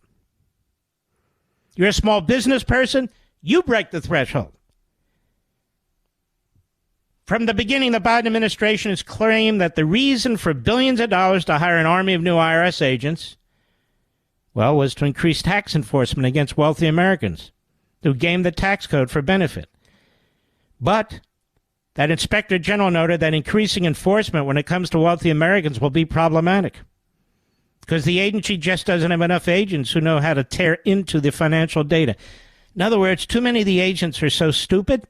You're a small business person, you break the threshold. From the beginning, the Biden administration has claimed that the reason for billions of dollars to hire an army of new IRS agents, well, was to increase tax enforcement against wealthy Americans who game the tax code for benefit. But that Inspector General noted that increasing enforcement when it comes to wealthy Americans will be problematic because the agency just doesn't have enough agents who know how to tear into the financial data. In other words, too many of the agents are so stupid,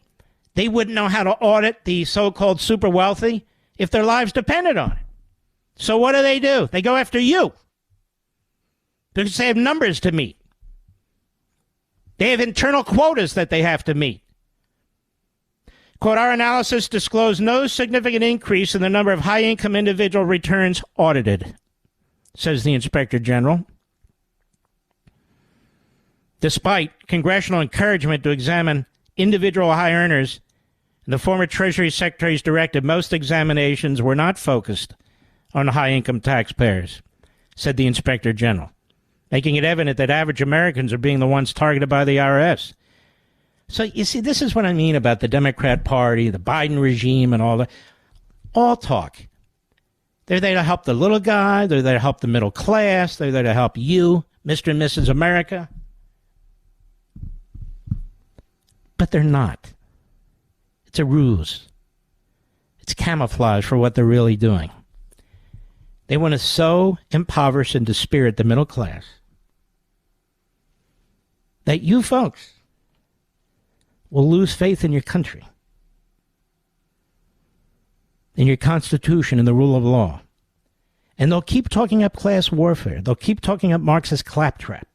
they wouldn't know how to audit the so-called super wealthy if their lives depended on it. So what do? They go after you because they have numbers to meet. They have internal quotas that they have to meet. Quote, our analysis disclosed no significant increase in the number of high-income individual returns audited, says the Inspector General. Despite congressional encouragement to examine individual high earners, the former Treasury Secretary's directive, most examinations were not focused on high-income taxpayers, said the Inspector General, making it evident that average Americans are being the ones targeted by the IRS. So, you see, this is what I mean about the Democrat Party, the Biden regime, and all that. All talk. They're there to help the little guy. They're there to help the middle class. They're there to help you, Mr. and Mrs. America. But they're not. It's a ruse. It's camouflage for what they're really doing. They want to so impoverish and dispirit the middle class that you folks will lose faith in your country, in your Constitution, and the rule of law. And they'll keep talking up class warfare. They'll keep talking up Marxist claptrap.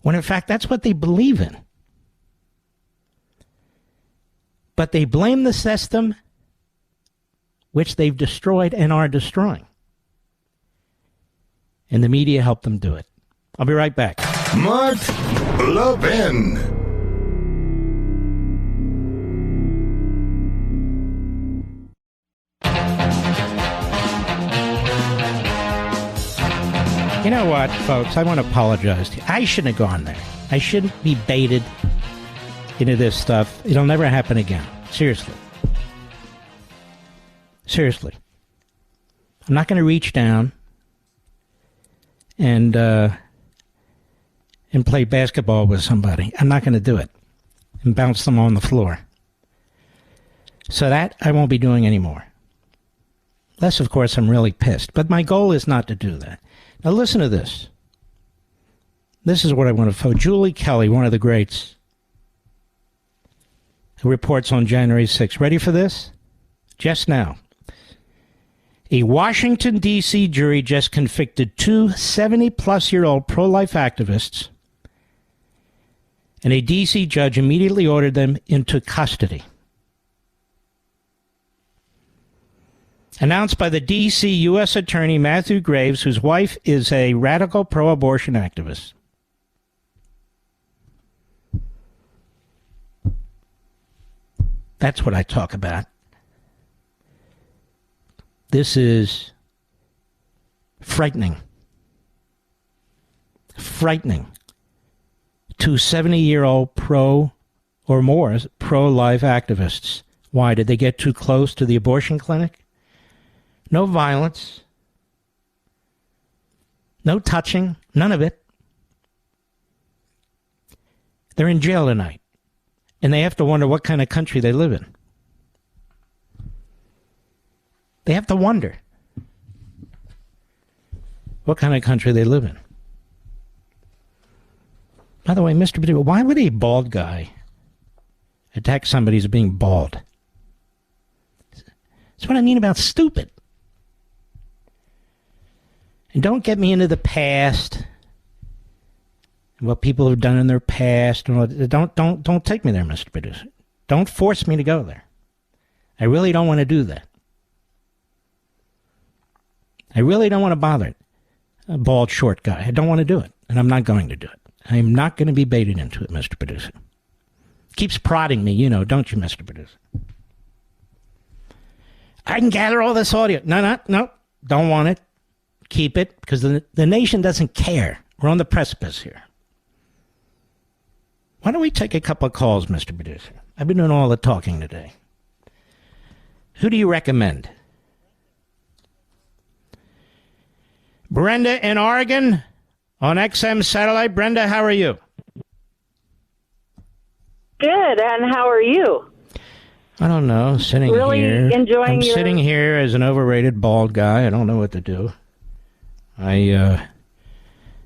When in fact, that's what they believe in. But they blame the system which they've destroyed and are destroying. And the media help them do it. I'll be right back. Mark Levin. You know what, folks? I want to apologize to you. I shouldn't have gone there. I shouldn't be baited into this stuff. It'll never happen again. Seriously. Seriously. I'm not going to reach down and play basketball with somebody. I'm not going to do it and bounce them on the floor. So that I won't be doing anymore. Unless, of course, I'm really pissed. But my goal is not to do that. Now listen to this. This is what I want to focus. Julie Kelly, one of the greats, who reports on January 6th. Ready for this? Just now. A Washington, D.C. jury just convicted two 70-plus-year-old pro-life activists, and a D.C. judge immediately ordered them into custody. Announced by the D.C. U.S. Attorney Matthew Graves, whose wife is a radical pro-abortion activist. That's what I talk about. This is frightening. Frightening. Two 70-year-old pro or more pro-life activists. Why? Did they get too close to the abortion clinic? No violence. No touching. None of it. They're in jail tonight. And they have to wonder what kind of country they live in. They have to wonder what kind of country they live in. By the way, Mr. Badoo, why would a bald guy attack somebody who's being bald? That's what I mean about stupid. And don't get me into the past and what people have done in their past. And don't take me there, Mr. Producer. Don't force me to go there. I really don't want to do that. I really don't want to bother a bald, short guy. I don't want to do it, and I'm not going to do it. I'm not going to be baited into it, Mr. Producer. Keeps prodding me, you know, don't you, Mr. Producer? I can gather all this audio. No, don't want it. Keep it, because the nation doesn't care. We're on the precipice here. Why don't we take a couple of calls, Mr. Producer? I've been doing all the talking today. Who do you recommend? Brenda in Oregon on XM Satellite. Brenda, how are you? Good, and how are you? I don't know. Sitting really here. I'm sitting here as an overrated bald guy. I don't know what to do. I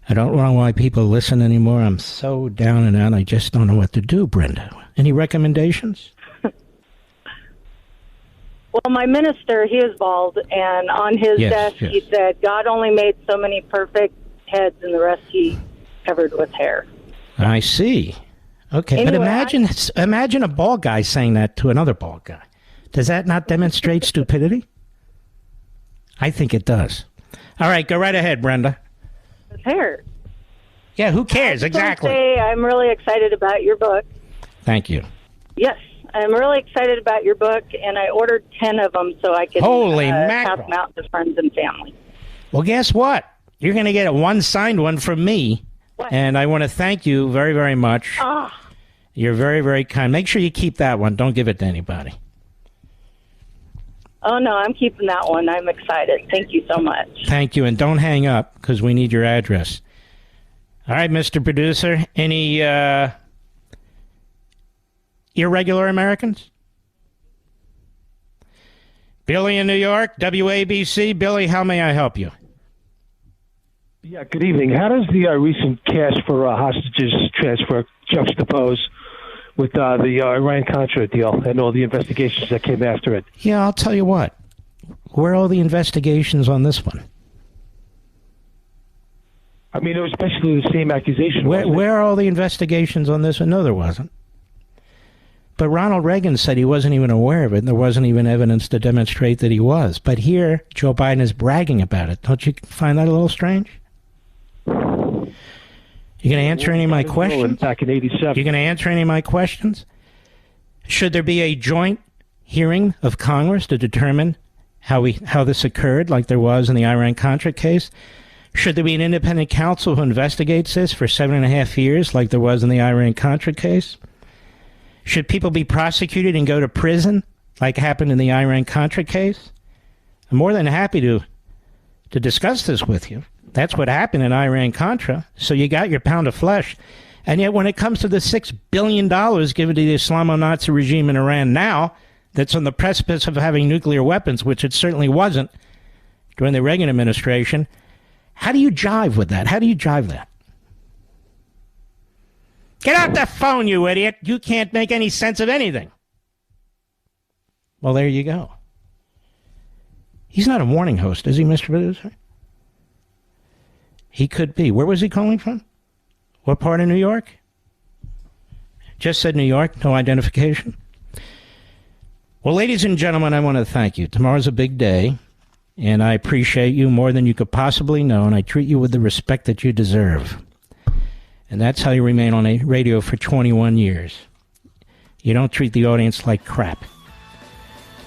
don't know why people listen anymore. I'm so down and out. I just don't know what to do, Brenda. Any recommendations? Well, my minister, he is bald, and on his desk he said, God only made so many perfect heads, and the rest he covered with hair. I see. Okay, anyway, but imagine a bald guy saying that to another bald guy. Does that not demonstrate stupidity? I think it does. All right, go right ahead, Brenda. His hair. Yeah, who cares? Exactly. I'm really excited about your book. Thank you. Yes, I'm really excited about your book, and I ordered 10 of them so I can pass them out to friends and family. Well, guess what? You're going to get one signed one from me, and I want to thank you very, very much. Oh. You're very, very kind. Make sure you keep that one. Don't give it to anybody. Oh, no, I'm keeping that one. I'm excited. Thank you so much. Thank you, and don't hang up, because we need your address. All right, Mr. Producer, any irregular Americans? Billy in New York, WABC. Billy, how may I help you? Yeah, good evening. How does the recent cash for hostages transfer juxtapose with the Iran-Contra deal and all the investigations that came after it? Yeah, I'll tell you what. Where are all the investigations on this one? I mean, it was basically the same accusation. Where are all the investigations on this one? No, there wasn't. But Ronald Reagan said he wasn't even aware of it, and there wasn't even evidence to demonstrate that he was. But here, Joe Biden is bragging about it. Don't you find that a little strange? You going to answer any of my questions? Back in '87. You going to answer any of my questions? Should there be a joint hearing of Congress to determine how this occurred, like there was in the Iran-Contra case? Should there be an independent counsel who investigates this for 7.5 years like there was in the Iran-Contra case? Should people be prosecuted and go to prison like happened in the Iran-Contra case? I'm more than happy to discuss this with you. That's what happened in Iran-Contra. So you got your pound of flesh. And yet when it comes to the $6 billion given to the Islamo-Nazi regime in Iran now, that's on the precipice of having nuclear weapons, which it certainly wasn't during the Reagan administration, how do you jive with that? How do you jive that? Get off the phone, you idiot. You can't make any sense of anything. Well, there you go. He's not a morning host, is he, Mr. Producer? He could be. Where was he calling from? What part of New York? Just said New York, no identification. Well, ladies and gentlemen, I want to thank you. Tomorrow's a big day, and I appreciate you more than you could possibly know, and I treat you with the respect that you deserve. And that's how you remain on a radio for 21 years. You don't treat the audience like crap.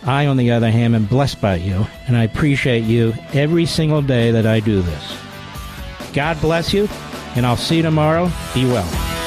I, on the other hand, am blessed by you, and I appreciate you every single day that I do this. God bless you, and I'll see you tomorrow. Be well.